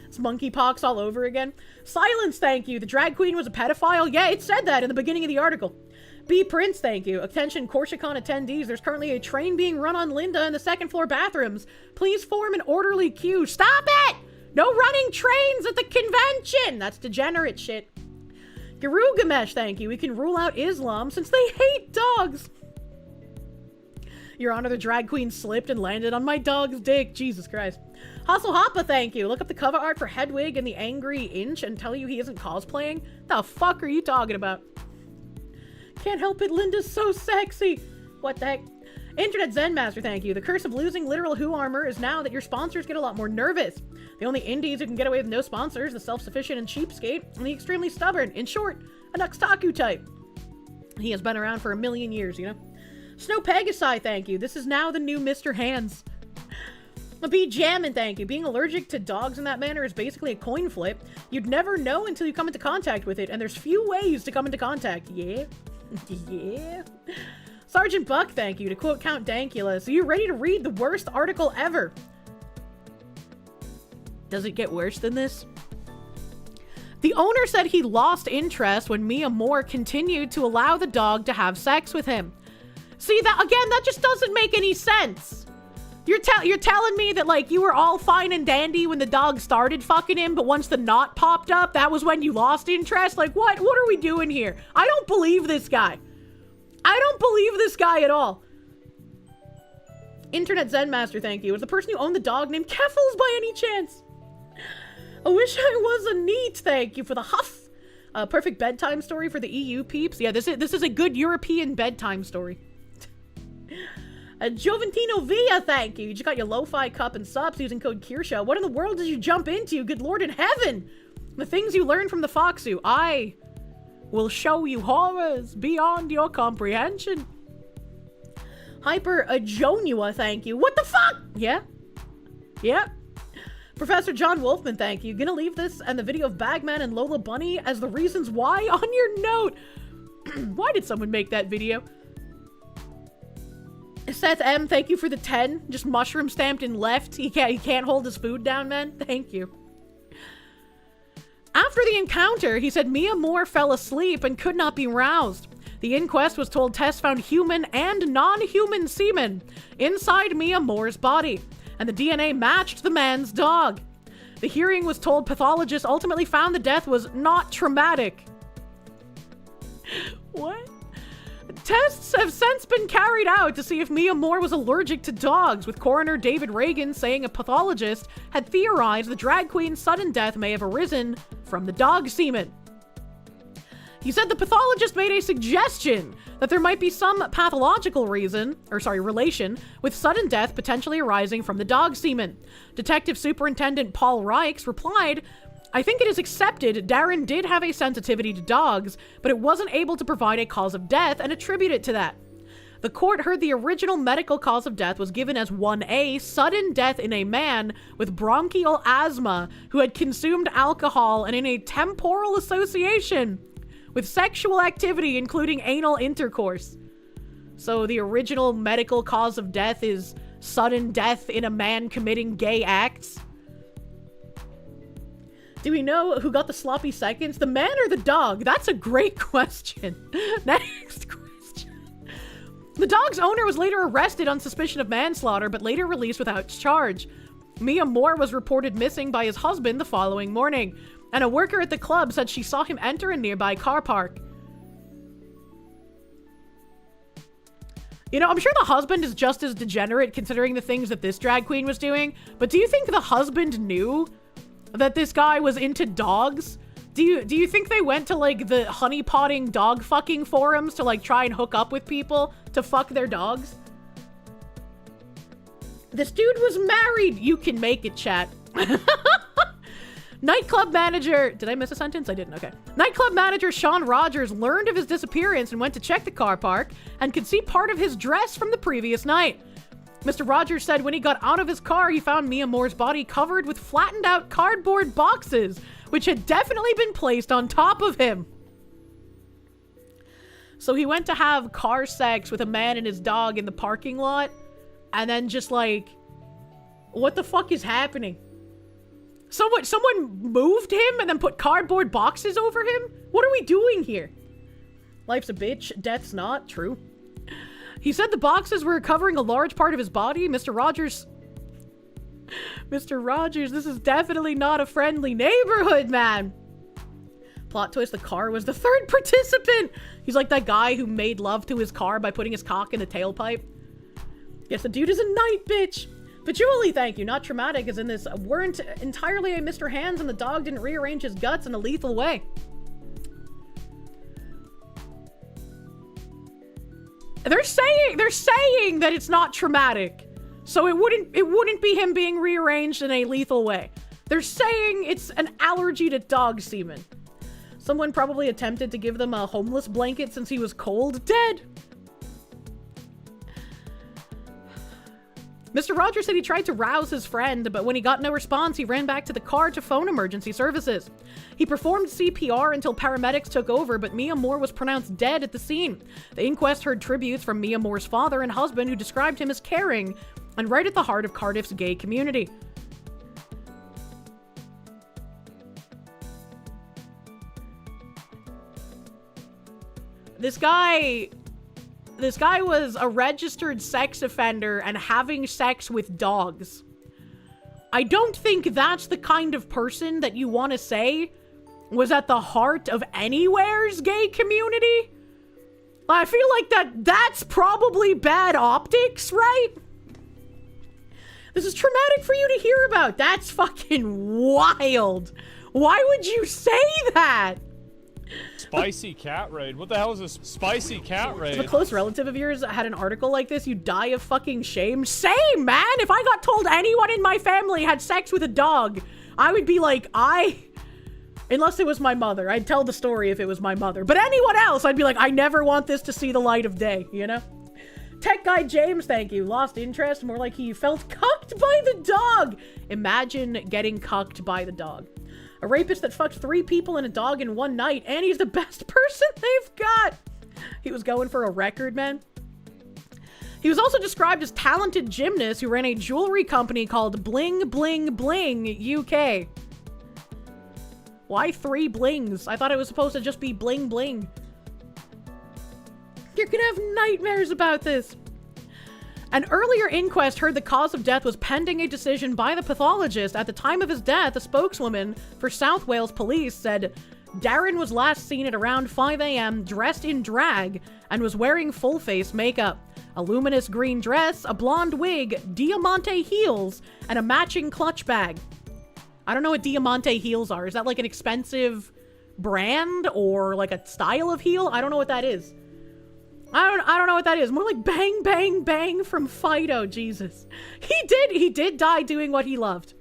It's monkeypox all over again. Silence, thank you. The drag queen was a pedophile? Yeah, it said that in the beginning of the article. B. Prince, thank you. Attention, CorshaCon attendees. There's currently a train being run on Linda in the second floor bathrooms. Please form an orderly queue. Stop it! No running trains at the convention! That's degenerate shit. Garugamesh, thank you. We can rule out Islam since they hate dogs. Your Honor, the drag queen slipped and landed on my dog's dick. Jesus Christ. Hustle Hoppa, thank you. Look up the cover art for Hedwig and the Angry Inch and tell you he isn't cosplaying? The fuck are you talking about? Can't help it, Linda's so sexy. What the heck? Internet Zen Master, thank you. The curse of losing literal Who armor is now that your sponsors get a lot more nervous. The only indies who can get away with no sponsors, the self-sufficient and cheapskate, and the extremely stubborn. In short, a Nuxtaku type. He has been around for 1,000,000 years, you know? Snow Pegasi, thank you. This is now the new Mr. Hands. B. Jammin', thank you. Being allergic to dogs in that manner is basically a coin flip. You'd never know until you come into contact with it, and there's few ways to come into contact. Yeah? Yeah? Sergeant Buck, thank you. To quote Count Dankula, so you ready to read the worst article ever? Does it get worse than this? The owner said he lost interest when Mia Moore continued to allow the dog to have sex with him. See, that again, that just doesn't make any sense. You're telling me that, like, you were all fine and dandy when the dog started fucking him, but once the knot popped up, that was when you lost interest? Like, what are we doing here? I don't believe this guy. I don't believe this guy at all. Internet Zen Master, thank you. Was the person who owned the dog named Keffels by any chance? I wish I was a neat, thank you for the huff. A perfect bedtime story for the EU peeps. Yeah, this is a good European bedtime story. Joventino Villa, thank you. You just got your lo-fi cup and subs using code Kirsche. What in the world did you jump into? Good Lord in heaven! The things you learned from the Foxu. I will show you horrors beyond your comprehension. Hyper Ajonua, thank you. What the fuck? Yeah? Yeah? Professor John Wolfman, thank you. Gonna leave this and the video of Bagman and Lola Bunny as the reasons why on your note. Why did someone make that video? Seth M, thank you for the 10. Just mushroom stamped in left. He can't hold his food down, man. Thank you. After the encounter, he said Mia Moore fell asleep and could not be roused. The inquest was told tests found human and non-human semen inside Mia Moore's body, and the DNA matched the man's dog. The hearing was told pathologists ultimately found the death was not traumatic. What? Tests have since been carried out to see if Mia Moore was allergic to dogs, with coroner David Reagan saying a pathologist had theorized the drag queen's sudden death may have arisen from the dog semen. He said the pathologist made a suggestion that there might be some pathological relation with sudden death potentially arising from the dog semen. Detective Superintendent Paul Reichs replied, I think it is accepted Darren did have a sensitivity to dogs, but it wasn't able to provide a cause of death and attribute it to that. The court heard the original medical cause of death was given as 1A, sudden death in a man with bronchial asthma who had consumed alcohol and in a temporal association with sexual activity, including anal intercourse. So the original medical cause of death is sudden death in a man committing gay acts. Do we know who got the sloppy seconds? The man or the dog? That's a great question. Next question. The dog's owner was later arrested on suspicion of manslaughter, but later released without charge. Mia Moore was reported missing by his husband the following morning, and a worker at the club said she saw him enter a nearby car park. You know, I'm sure the husband is just as degenerate considering the things that this drag queen was doing, but do you think the husband knew that this guy was into dogs? Do you think they went to like the honeypotting dog fucking forums to like try and hook up with people to fuck their dogs? This dude was married. You can make it, chat. Nightclub manager, did I miss a sentence? I didn't, okay. Nightclub manager Sean Rogers learned of his disappearance and went to check the car park and could see part of his dress from the previous night. Mr. Rogers said when he got out of his car, he found Mia Moore's body covered with flattened out cardboard boxes, which had definitely been placed on top of him. So he went to have car sex with a man and his dog in the parking lot, and then just like, what the fuck is happening? Someone moved him and then put cardboard boxes over him? What are we doing here? Life's a bitch, death's not. True. He said the boxes were covering a large part of his body. Mr. Rogers, this is definitely not a friendly neighborhood, man. Plot twist, the car was the third participant. He's like that guy who made love to his car by putting his cock in the tailpipe. Yes, the dude is a night bitch. Patchouli, thank you. Not traumatic as in this weren't entirely a Mr. Hands and the dog didn't rearrange his guts in a lethal way. They're saying that it's not traumatic. So it wouldn't be him being rearranged in a lethal way. They're saying it's an allergy to dog semen. Someone probably attempted to give them a homeless blanket since he was cold dead. Mr. Rogers said he tried to rouse his friend, but when he got no response, he ran back to the car to phone emergency services. He performed CPR until paramedics took over, but Mia Moore was pronounced dead at the scene. The inquest heard tributes from Mia Moore's father and husband, who described him as caring and right at the heart of Cardiff's gay community. This guy was a registered sex offender and having sex with dogs. I don't think that's the kind of person that you want to say was at the heart of anywhere's gay community. I feel like that's probably bad optics, right? This is traumatic for you to hear about. That's fucking wild. Why would you say that? Spicy cat raid. What the hell is this spicy cat raid? If a close relative of yours had an article like this, you'd die of fucking shame. Same, man! If I got told anyone in my family had sex with a dog, I would be like, unless it was my mother. I'd tell the story if it was my mother. But anyone else, I'd be like, I never want this to see the light of day, you know? Tech Guy James, thank you. Lost interest, more like he felt cucked by the dog. Imagine getting cucked by the dog. A rapist that fucked 3 people and a dog in one night, and he's the best person they've got. He was going for a record, man. He was also described as talented gymnast who ran a jewelry company called Bling Bling Bling UK. Why 3 blings? I thought it was supposed to just be bling bling. You're gonna have nightmares about this. An earlier inquest heard the cause of death was pending a decision by the pathologist. At the time of his death, a spokeswoman for South Wales Police said Darren was last seen at around 5 a.m. dressed in drag and was wearing full-face makeup. A luminous green dress, a blonde wig, Diamante heels, and a matching clutch bag. I don't know what Diamante heels are. Is that like an expensive brand or like a style of heel? I don't know what that is. I don't know what that is. More like bang, bang, bang from Fido. Jesus. He did die doing what he loved.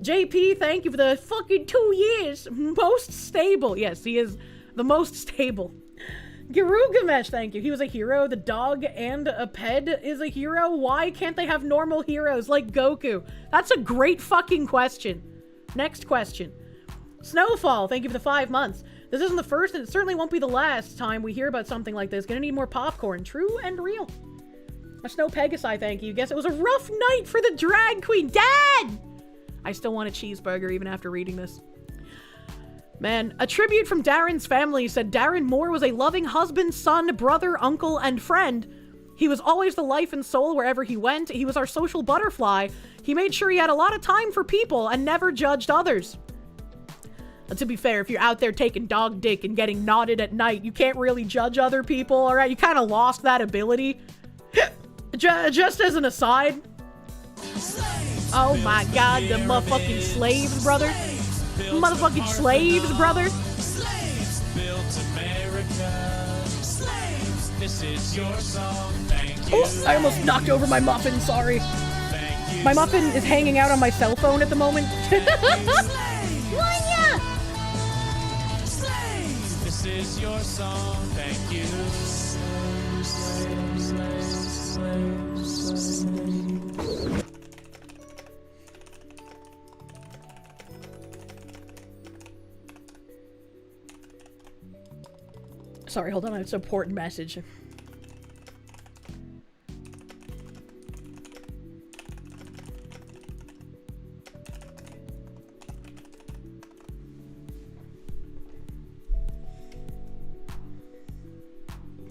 JP, thank you for the fucking 2 years. Most stable. Yes, he is the most stable. Girugamesh, thank you. He was a hero. The dog and a ped is a hero. Why can't they have normal heroes like Goku? That's a great fucking question. Next question. Snowfall, thank you for the 5 months. This isn't the first, and it certainly won't be the last time we hear about something like this. Gonna need more popcorn. True and real. A Snow Pegasi, thank you. Guess it was a rough night for the drag queen. Dad! I still want a cheeseburger even after reading this. Man, a tribute from Darren's family said Darren Moore was a loving husband, son, brother, uncle, and friend. He was always the life and soul wherever he went. He was our social butterfly. He made sure he had a lot of time for people and never judged others. And to be fair, if you're out there taking dog dick and getting nodded at night, you can't really judge other people, alright? You kind of lost that ability. Just as an aside. Oh my god, the motherfucking slaves, brother. Motherfucking slaves, brother. Slaves built America. Slaves, this is your song. Thank you. Oh, I almost knocked over my muffin, sorry. My muffin is hanging out on my cell phone at the moment. This is your song, thank you. Sorry, hold on, it's an important message.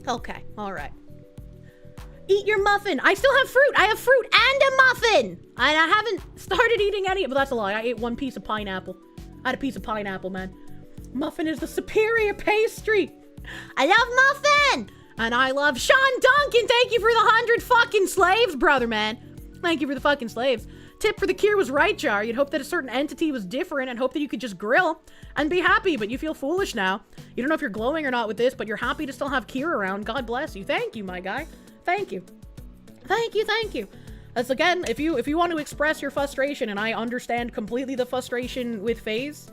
Okay, all right. Eat your muffin. I still have fruit. I have fruit and a muffin. And I haven't started eating any, but that's a lie. I ate 1 piece of pineapple. I had a piece of pineapple, man. Muffin is the superior pastry. I love muffin. And I love Sean Duncan. Thank you for the 100 fucking slaves, brother, man. Thank you for the fucking slaves. Tip for the cure was right, Jar. You'd hope that a certain entity was different and hope that you could just grill and be happy, but you feel foolish now. You don't know if you're glowing or not with this, but you're happy to still have Kier around. God bless you. Thank you, my guy. Thank you. Thank you, thank you. That's again, if you want to express your frustration, and I understand completely the frustration with FaZe,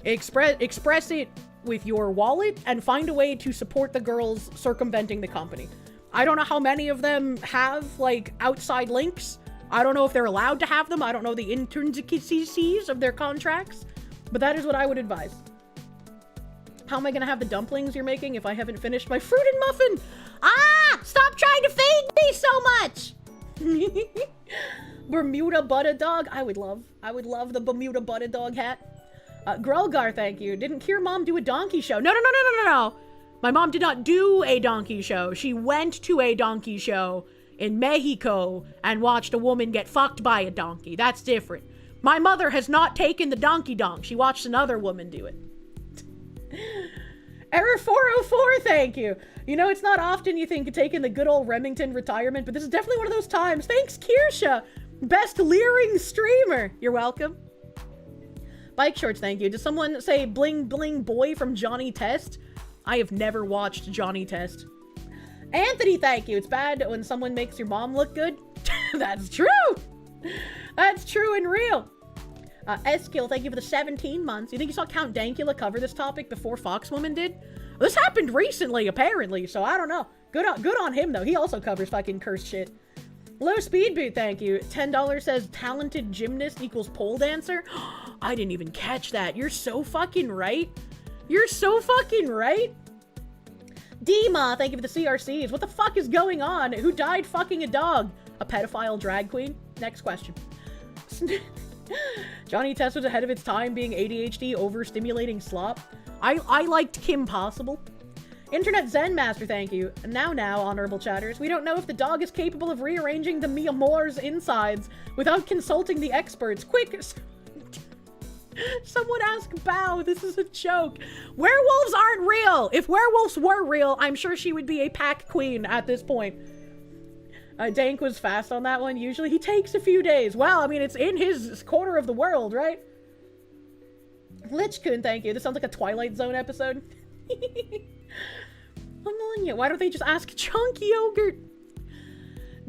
express it with your wallet and find a way to support the girls circumventing the company. I don't know how many of them have, like, outside links. I don't know if they're allowed to have them. I don't know the intricacies of their contracts, but that is what I would advise. How am I gonna have the dumplings you're making if I haven't finished my fruit and muffin? Ah! Stop trying to feed me so much! Bermuda Butter Dog. I would love the Bermuda Butter Dog hat. Grelgar, thank you. Didn't Kier mom do a donkey show? No. My mom did not do a donkey show. She went to a donkey show in Mexico and watched a woman get fucked by a donkey. That's different. My mother has not taken the donkey donk. She watched another woman do it. Error 404, thank you. You know, it's not often you think of taking the good old Remington retirement, but this is definitely one of those times. Thanks, Kirsche. Best leering streamer. You're welcome. Bike Shorts, thank you. Does someone say Bling Bling Boy from Johnny Test? I have never watched Johnny Test. Anthony, thank you. It's bad when someone makes your mom look good. That's true. That's true and real. Eskill, thank you for the 17 months. You think you saw Count Dankula cover this topic before Foxwoman did? Well, this happened recently, apparently, so I don't know. Good on him, though. He also covers fucking cursed shit. Low Speed Boot, thank you. $10 says talented gymnast equals pole dancer. I didn't even catch that. You're so fucking right. You're so fucking right. Dima, thank you for the CRCs. What the fuck is going on? Who died fucking a dog? A pedophile drag queen? Next question. Johnny Test was ahead of its time, being ADHD overstimulating slop. I liked Kim Possible. Internet Zen Master, thank you. Now, honorable chatters, we don't know if the dog is capable of rearranging the Mia Moore's insides without consulting the experts. Quick! Someone ask Bao, this is a joke. Werewolves aren't real! If werewolves were real, I'm sure she would be a pack queen at this point. Dank was fast on that one. Usually he takes a few days. Well, I mean, it's in his corner of the world, right? Lich-kun, thank you. This sounds like a Twilight Zone episode. Ammonia. Why don't they just ask Chunky Yogurt?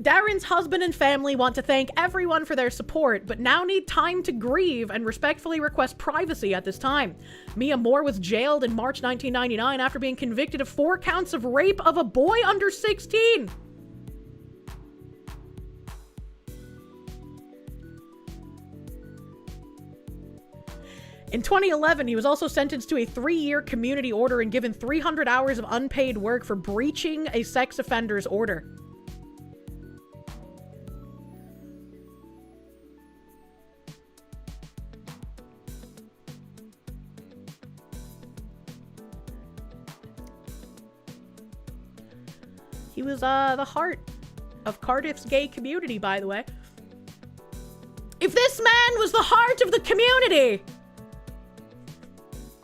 Darren's husband and family want to thank everyone for their support, but now need time to grieve and respectfully request privacy at this time. Mia Moore was jailed in March 1999 after being convicted of 4 counts of rape of a boy under 16. In 2011, he was also sentenced to a 3-year community order and given 300 hours of unpaid work for breaching a sex offender's order. He was, the heart of Cardiff's gay community, by the way. If this man was the heart of the community,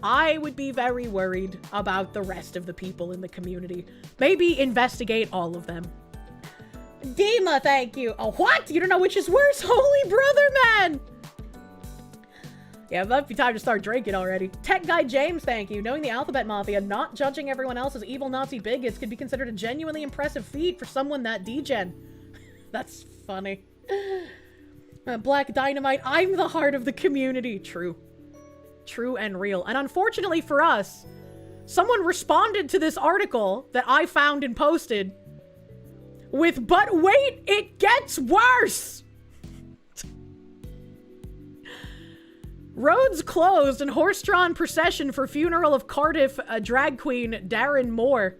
I would be very worried about the rest of the people in the community. Maybe investigate all of them. Dima, thank you. Oh, what? You don't know which is worse? Holy brother, man! Yeah, it might be time to start drinking already. Tech Guy James, thank you. Knowing the Alphabet Mafia, not judging everyone else as evil Nazi bigots could be considered a genuinely impressive feat for someone that degen. That's funny. Black Dynamite, I'm the heart of the community. True. True and real. And unfortunately for us, someone responded to this article that I found and posted with, but wait, it gets worse! Roads closed and horse-drawn procession for funeral of Cardiff drag queen Darren Moore.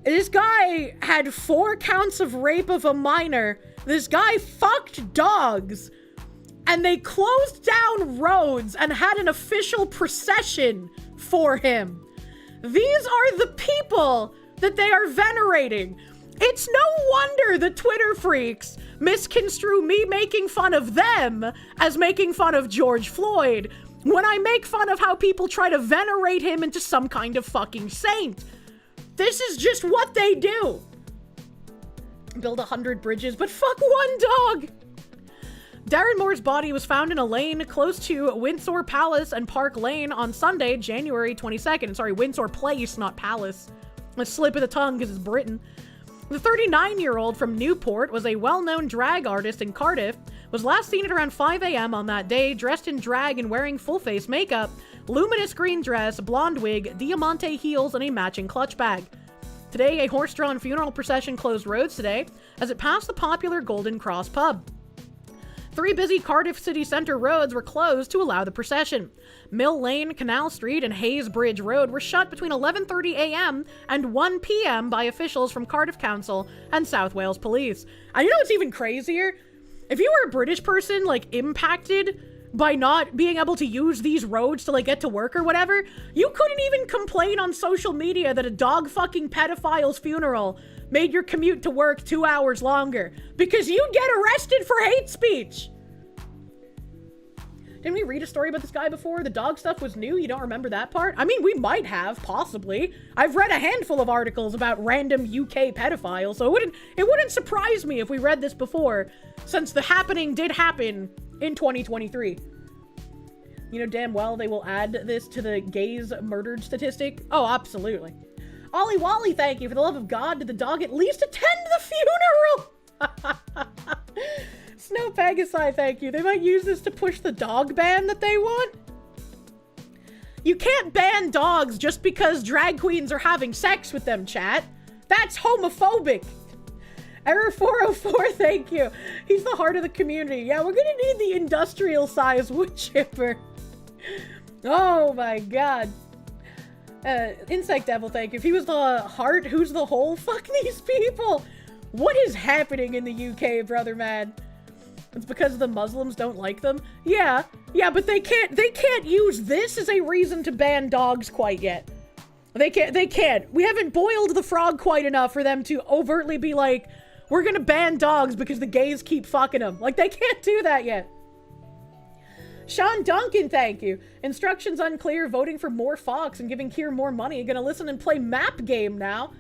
This guy had 4 counts of rape of a minor. This guy fucked dogs. And they closed down roads and had an official procession for him. These are the people that they are venerating. It's no wonder the Twitter freaks misconstrue me making fun of them as making fun of George Floyd when I make fun of how people try to venerate him into some kind of fucking saint. This is just what they do. Build 100 bridges, but fuck one dog. Darren Moore's body was found in a lane close to Windsor Palace and Park Lane on Sunday, January 22nd. Sorry, Windsor Place, not Palace. A slip of the tongue because it's Britain. The 39-year-old from Newport was a well-known drag artist in Cardiff, was last seen at around 5 a.m. on that day, dressed in drag and wearing full-face makeup, luminous green dress, blonde wig, diamante heels, and a matching clutch bag. Today, a horse-drawn funeral procession closed roads today as it passed the popular Golden Cross pub. 3 busy Cardiff city centre roads were closed to allow the procession. Mill Lane, Canal Street, and Hayes Bridge Road were shut between 11:30 a.m. and 1 p.m. by officials from Cardiff Council and South Wales Police. And you know what's even crazier? If you were a British person, like, impacted by not being able to use these roads to, like, get to work or whatever, you couldn't even complain on social media that a dog-fucking pedophile's funeral made your commute to work 2 hours longer, because you get arrested for hate speech. Didn't we read a story about this guy before? The dog stuff was new? You don't remember that part? I mean, we might have, possibly. I've read a handful of articles about random UK pedophiles, so it wouldn't surprise me if we read this before, since the happening did happen in 2023. You know damn well they will add this to the gays murdered statistic. Oh, absolutely. Ollie Wally, thank you. For the love of God, did the dog at least attend the funeral? Snow Pegasi, thank you. They might use this to push the dog ban that they want. You can't ban dogs just because drag queens are having sex with them, chat. That's homophobic. Error 404, thank you. He's the heart of the community. Yeah, we're gonna need the industrial size wood chipper. Oh my god. Insect Devil, thank you. If he was the heart, who's the whole? Fuck these people. What is happening in the UK, brother man? It's because the Muslims don't like them? Yeah, but they can't use this as a reason to ban dogs quite yet. They can't. We haven't boiled the frog quite enough for them to overtly be like, we're gonna ban dogs because the gays keep fucking them. Like, they can't do that yet. Sean Duncan, thank you. Instructions unclear, voting for more Fox and giving Kier more money. Gonna listen and play map game now.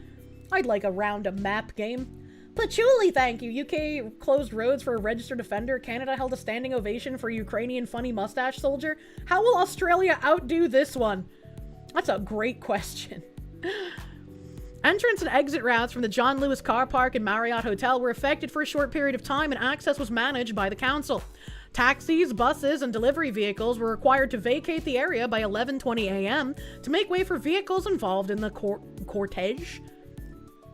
I'd like a round of map game. Patchouli, thank you. UK closed roads for a registered offender. Canada held a standing ovation for a Ukrainian funny mustache soldier. How will Australia outdo this one? That's a great question. Entrance and exit routes from the John Lewis Car Park and Marriott Hotel were affected for a short period of time, and access was managed by the council. Taxis, buses, and delivery vehicles were required to vacate the area by 11:20 a.m. to make way for vehicles involved in the cortege.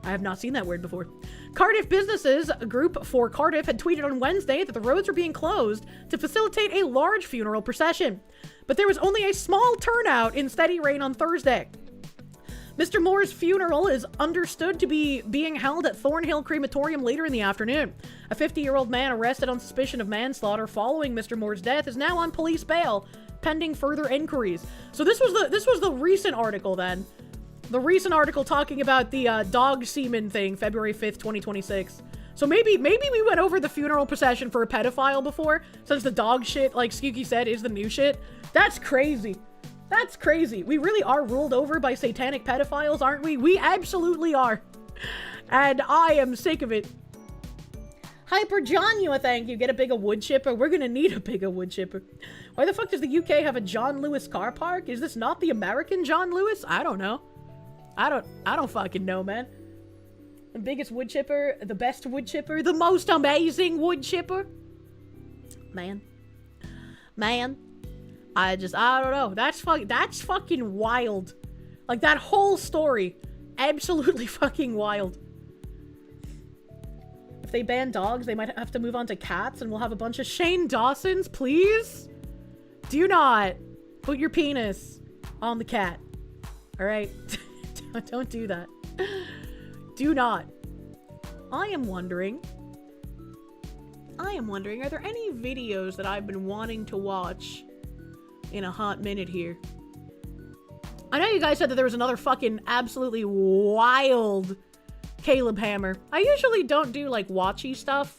I have not seen that word before. Cardiff Businesses Group for Cardiff had tweeted on Wednesday that the roads were being closed to facilitate a large funeral procession. But there was only a small turnout in steady rain on Thursday. Mr. Moore's funeral is understood to be being held at Thornhill Crematorium later in the afternoon. A 50-year-old man arrested on suspicion of manslaughter following Mr. Moore's death is now on police bail, pending further inquiries. So this was the recent article then. The recent article talking about the dog semen thing, February 5th, 2026. So maybe we went over the funeral procession for a pedophile before, since the dog shit, like Skooky said, is the new shit. That's crazy. That's crazy. We really are ruled over by satanic pedophiles, aren't we? We absolutely are. And I am sick of it. Hyper John, you thank you. Get a bigger wood chipper. We're gonna need a bigger wood chipper. Why the fuck does the UK have a John Lewis car park? Is this not the American John Lewis? I don't know. I don't fucking know, man. The biggest wood chipper, the best wood chipper, the most amazing wood chipper. Man. I don't know. That's fucking wild. Like, that whole story. Absolutely fucking wild. If they ban dogs, they might have to move on to cats, and we'll have a bunch of Shane Dawsons, please? Do not put your penis on the cat. Alright? Don't do that. Do not. I am wondering, are there any videos that I've been wanting to watch in a hot minute here? I know you guys said that there was another fucking absolutely wild Caleb Hammer. I usually don't do like watchy stuff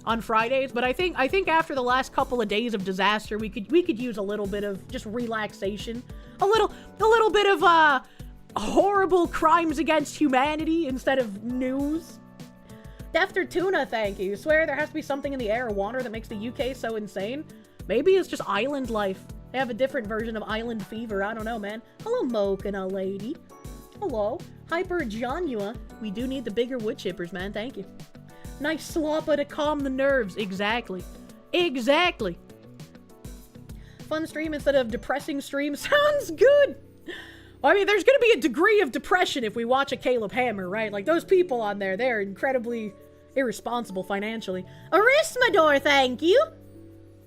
on Fridays, but I think after the last couple of days of disaster, we could use a little bit of just relaxation, a little bit of horrible crimes against humanity instead of news. Defter Tuna, thank you. Swear there has to be something in the air or water that makes the UK so insane. Maybe it's just island life. They have a different version of island fever. I don't know, man. Hello, Mokana lady. Hello. Hyper Janua. We do need the bigger wood chippers, man. Thank you. Nice sloppa to calm the nerves. Exactly. Exactly. Fun stream instead of depressing stream. Sounds good. Well, I mean, there's going to be a degree of depression if we watch a Caleb Hammer, right? Like, those people on there, they're incredibly irresponsible financially. Arismador, thank you.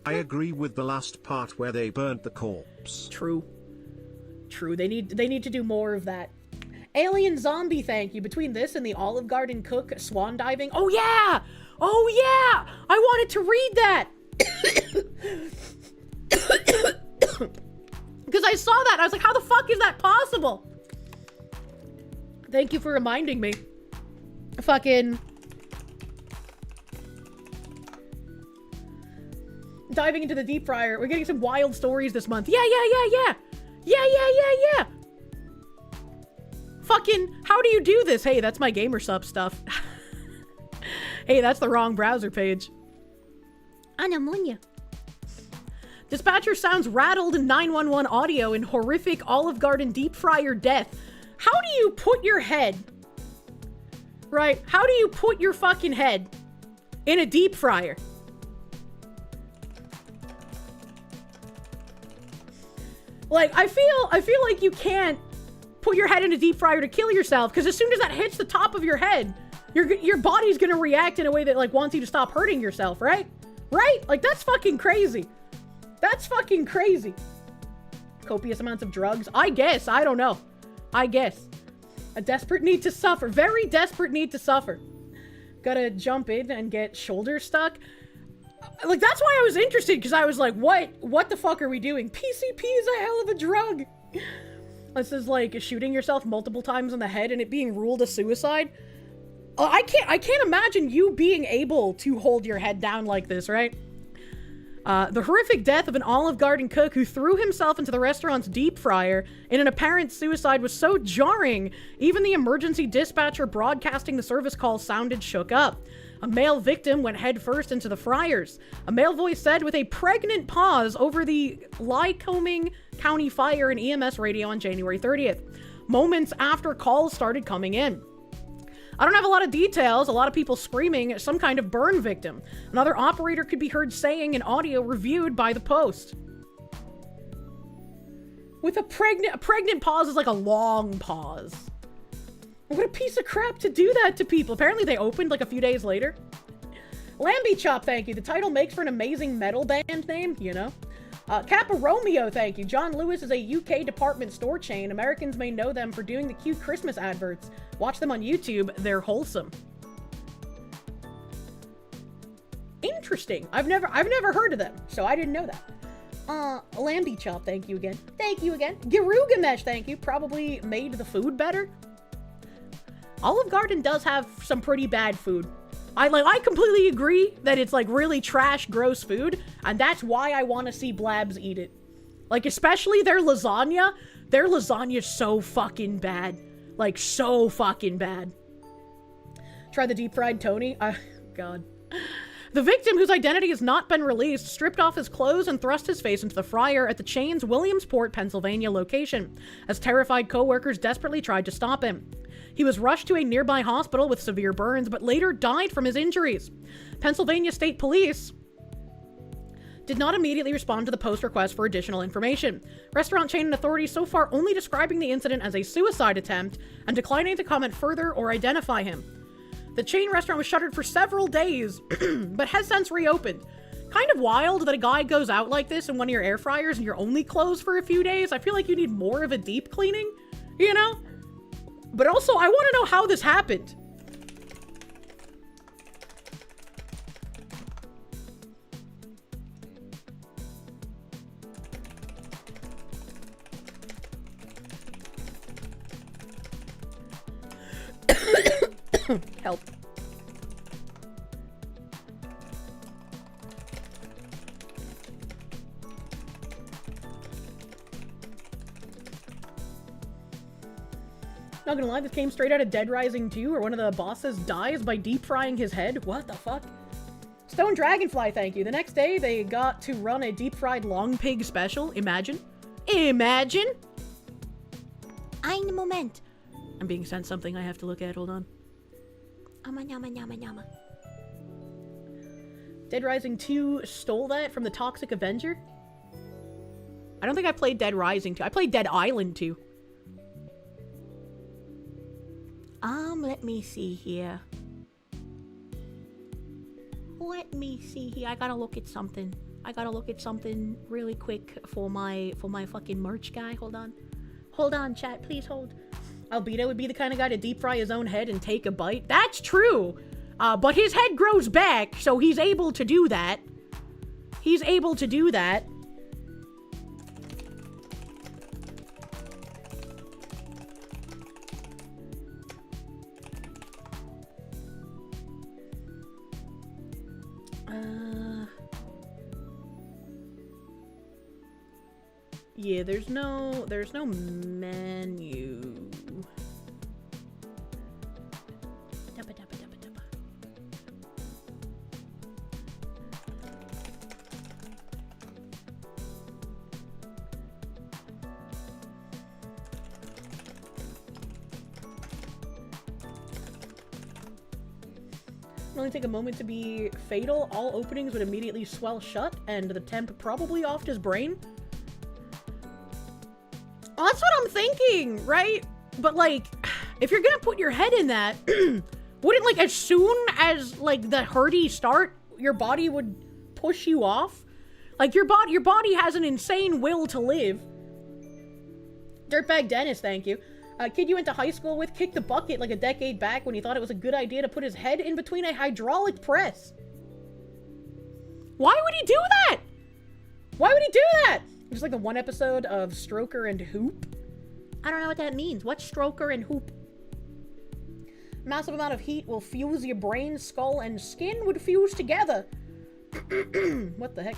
I agree with the last part where they burnt the corpse. True. They need to do more of that. Alien Zombie, thank you. Between this and the Olive Garden cook swan diving. Oh yeah! I wanted to read that! Because I saw that, I was like, how the fuck is that possible? Thank you for reminding me. Fucking diving into the deep fryer. We're getting some wild stories this month. Yeah. Fucking, how do you do this? Hey, that's my gamer sub stuff. Hey, that's the wrong browser page. Anamunya. Dispatcher sounds rattled in 911 audio in horrific Olive Garden deep fryer death. How do you put your head, right? How do you put your fucking head in a deep fryer? Like, I feel like you can't put your head in a deep fryer to kill yourself, because as soon as that hits the top of your head, your body's gonna react in a way that, like, wants you to stop hurting yourself, right? Right? Like, that's fucking crazy. That's fucking crazy. Copious amounts of drugs? I guess. I don't know. I guess. A desperate need to suffer. Very desperate need to suffer. Gotta jump in and get shoulder stuck. Like, that's why I was interested, because I was like, what the fuck are we doing? PCP is a hell of a drug. This is like shooting yourself multiple times in the head and it being ruled a suicide. I can't imagine you being able to hold your head down like this, right? The horrific death of an Olive Garden cook who threw himself into the restaurant's deep fryer in an apparent suicide was so jarring, even the emergency dispatcher broadcasting the service call sounded shook up. A male victim went headfirst into the fryers. A male voice said with a pregnant pause over the Lycoming County Fire and EMS radio on January 30th, moments after calls started coming in. I don't have a lot of details, a lot of people screaming some kind of burn victim. Another operator could be heard saying in audio reviewed by the Post. With a pregnant pause is like a long pause. What a piece of crap to do that to people. Apparently they opened like a few days later. Lambie Chop, thank you. The title makes for an amazing metal band name, you know. Kappa Romeo, thank you. John Lewis is a UK department store chain. Americans may know them for doing the cute Christmas adverts. Watch them on YouTube. They're wholesome. Interesting. I've never heard of them, so I didn't know that. Lambie Chop, thank you again. Thank you again. Girugamesh, thank you. Probably made the food better. Olive Garden does have some pretty bad food. I completely agree that it's like really trash, gross food, and that's why I want to see Blabs eat it. Like, especially their lasagna. Their lasagna's so fucking bad. Like, so fucking bad. Try the deep fried Tony. God. The victim, whose identity has not been released, stripped off his clothes and thrust his face into the fryer at the chain's Williamsport, Pennsylvania location, as terrified co-workers desperately tried to stop him. He was rushed to a nearby hospital with severe burns, but later died from his injuries. Pennsylvania State Police did not immediately respond to the Post request for additional information. Restaurant chain and authorities so far only describing the incident as a suicide attempt and declining to comment further or identify him. The chain restaurant was shuttered for several days, but has since reopened. Kind of wild that a guy goes out like this in one of your air fryers and you're only closed for a few days. I feel like you need more of a deep cleaning, you know? But also, I want to know how this happened. Help. Not gonna lie, this came straight out of Dead Rising 2, where one of the bosses dies by deep frying his head. What the fuck? Stone Dragonfly, thank you. The next day, they got to run a deep fried long pig special. Imagine. Imagine! Ein Moment. I'm being sent something I have to look at. Hold on. Nyama. Dead Rising 2 stole that from the Toxic Avenger? I don't think I played Dead Rising 2. I played Dead Island 2. Let me see here. I gotta look at something. Really quick for my fucking merch guy. Hold on, chat. Please hold. Albedo would be the kind of guy to deep fry his own head and take a bite. That's true. But his head grows back, so he's able to do that. Yeah, there's no menu. Only take a moment to be fatal. All openings would immediately swell shut, and the temp probably offed his brain. Well, that's what I'm thinking, right? But, like, if you're gonna put your head in that, wouldn't, like, as soon as, like, the hurdy start, your body would push you off? Like, your body has an insane will to live. Dirtbag Dennis, thank you. A kid you went to high school with kicked the bucket like a decade back when he thought it was a good idea to put his head in between a hydraulic press. Why would he do that? Why would he do that? Just like the one episode of Stroker and Hoop. I don't know what that means. What's Stroker and Hoop? Massive amount of heat will fuse your brain, skull, and skin would fuse together. What the heck?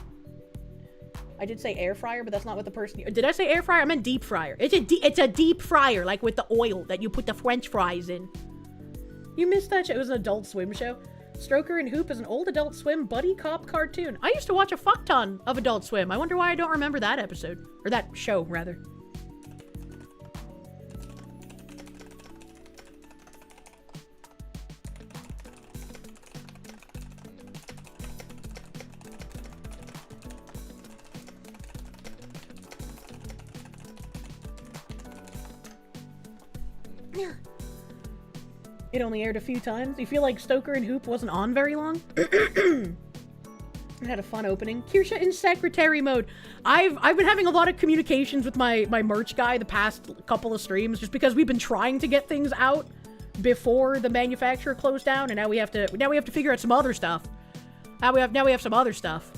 I did say air fryer, but that's not what the person... Did I say air fryer? I meant deep fryer. It's a deep fryer, like with the oil that you put the French fries in. You missed that show. It was an Adult Swim show. Stroker and Hoop is an old Adult Swim buddy cop cartoon. I used to watch a fuck ton of Adult Swim. I wonder why I don't remember that episode. Or that show, rather. It only aired a few times. You feel like Stoker and Hoop wasn't on very long? It had a fun opening. Kirsche in secretary mode. I've been having a lot of communications with my merch guy the past couple of streams just because we've been trying to get things out before the manufacturer closed down, and now we have to figure out some other stuff. Now we have some other stuff.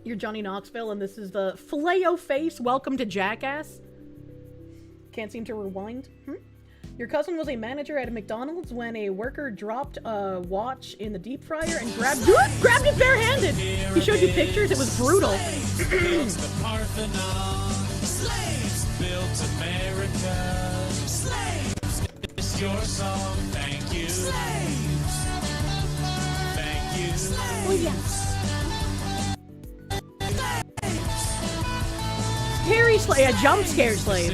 You're Johnny Knoxville, and this is the Filet-O face. Welcome to Jackass. Can't seem to rewind. Your cousin was a manager at a McDonald's when a worker dropped a watch in the deep fryer and grabbed it barehanded. He showed you pictures. It was brutal. The Parthenon. Slaves built America. Slaves, it's your song. Thank you. Slaves. Thank you. Slaves. Oh, yes. Scary slave, a jump scare slave.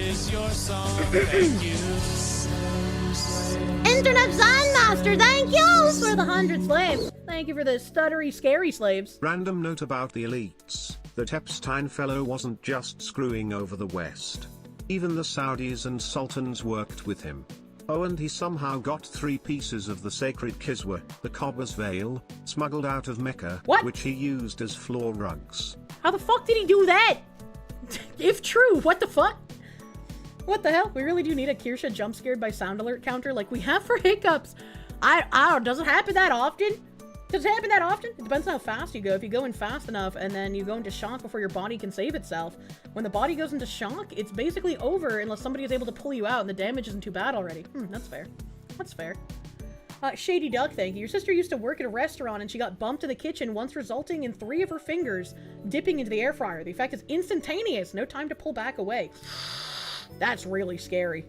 Internet Master, thank you for the 100 slaves. Thank you for the stuttery, scary slaves. Random note about the elites. That Epstein fellow wasn't just screwing over the West. Even the Saudis and sultans worked with him. Oh, and he somehow got 3 pieces of the sacred kiswa, the Kaba's veil, smuggled out of Mecca, which he used as floor rugs. How the fuck did he do that? If true, what the fuck? What the hell? We really do need a Kirsche jump scared by sound alert counter like we have for hiccups. I don't, does it happen that often? Does it happen that often? It depends on how fast you go. If you go in fast enough and then you go into shock before your body can save itself, when the body goes into shock, it's basically over unless somebody is able to pull you out and the damage isn't too bad already. That's fair. That's fair. Shady Duck, thank you. Your sister used to work at a restaurant and she got bumped in the kitchen, once resulting in 3 of her fingers dipping into the air fryer. The effect is instantaneous. No time to pull back away. That's really scary.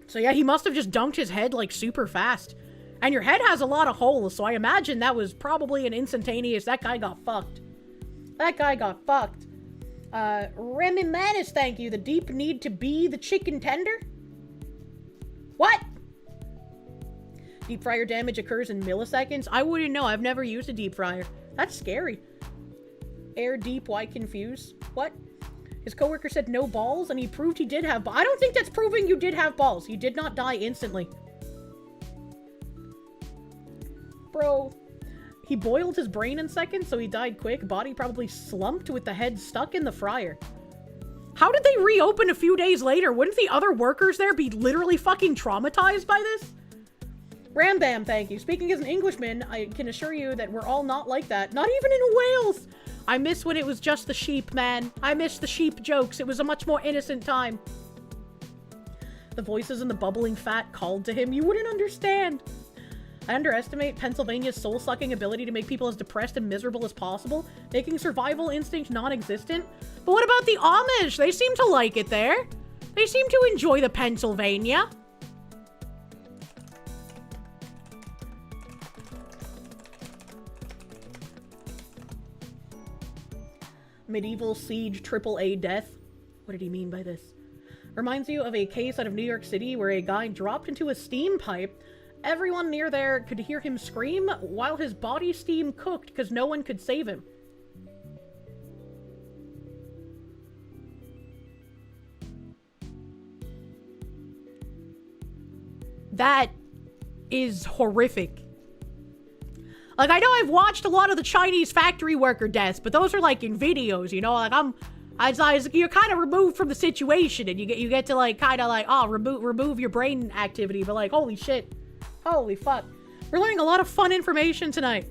So yeah, he must have just dunked his head like super fast. And your head has a lot of holes, so I imagine that was probably an instantaneous. That guy got fucked. That guy got fucked. Remy Manis, thank you. The deep need to be the chicken tender? What? Deep fryer damage occurs in milliseconds? I wouldn't know. I've never used a deep fryer. That's scary. Air deep, why confuse? What? His coworker said no balls, and he proved he did have balls. I don't think that's proving you did have balls. You did not die instantly. Bro. He boiled his brain in seconds, so he died quick. Body probably slumped with the head stuck in the fryer. How did they reopen a few days later? Wouldn't the other workers there be literally fucking traumatized by this? Rambam, thank you. Speaking as an Englishman, I can assure you that we're all not like that. Not even in Wales! I miss when it was just the sheep, man. I miss the sheep jokes. It was a much more innocent time. The voices in the bubbling fat called to him. You wouldn't understand. I underestimate Pennsylvania's soul-sucking ability to make people as depressed and miserable as possible, making survival instinct non-existent. But what about the Amish? They seem to like it there. They seem to enjoy the Pennsylvania. medieval siege AAA death. What did he mean by this? Reminds you of a case out of New York City where a guy dropped into a steam pipe. Everyone near there could hear him scream while his body steam cooked because no one could save him. That is horrific. Like, I know I've watched a lot of the Chinese factory worker deaths, but those are like in videos, you know? Like, you're kind of removed from the situation, and you get to like kind of like, oh, remove your brain activity, but like, holy shit. Holy fuck. We're learning a lot of fun information tonight.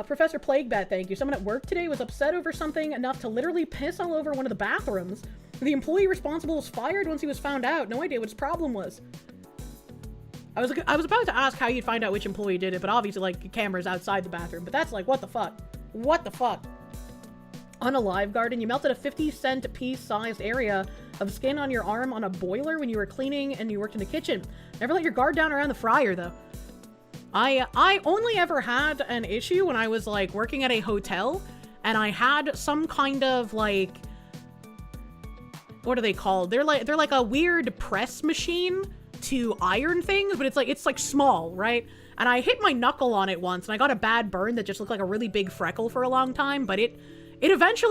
Professor Plaguebat, thank you. Someone at work today was upset over something enough to literally piss all over one of the bathrooms. The employee responsible was fired once he was found out. No idea what his problem was. I was about to ask how you'd find out which employee did it, but obviously, like, cameras outside the bathroom. But that's like, what the fuck? What the fuck? On a live garden, you melted a 50-cent piece-sized area of skin on your arm on a boiler when you were cleaning and you worked in the kitchen. Never let your guard down around the fryer, though. I only ever had an issue when I was, like, working at a hotel, and I had some kind of, like, what are they called? They're like a weird press machine to iron things, but it's like small, right? And I hit my knuckle on it once, and I got a bad burn that just looked like a really big freckle for a long time, but it eventually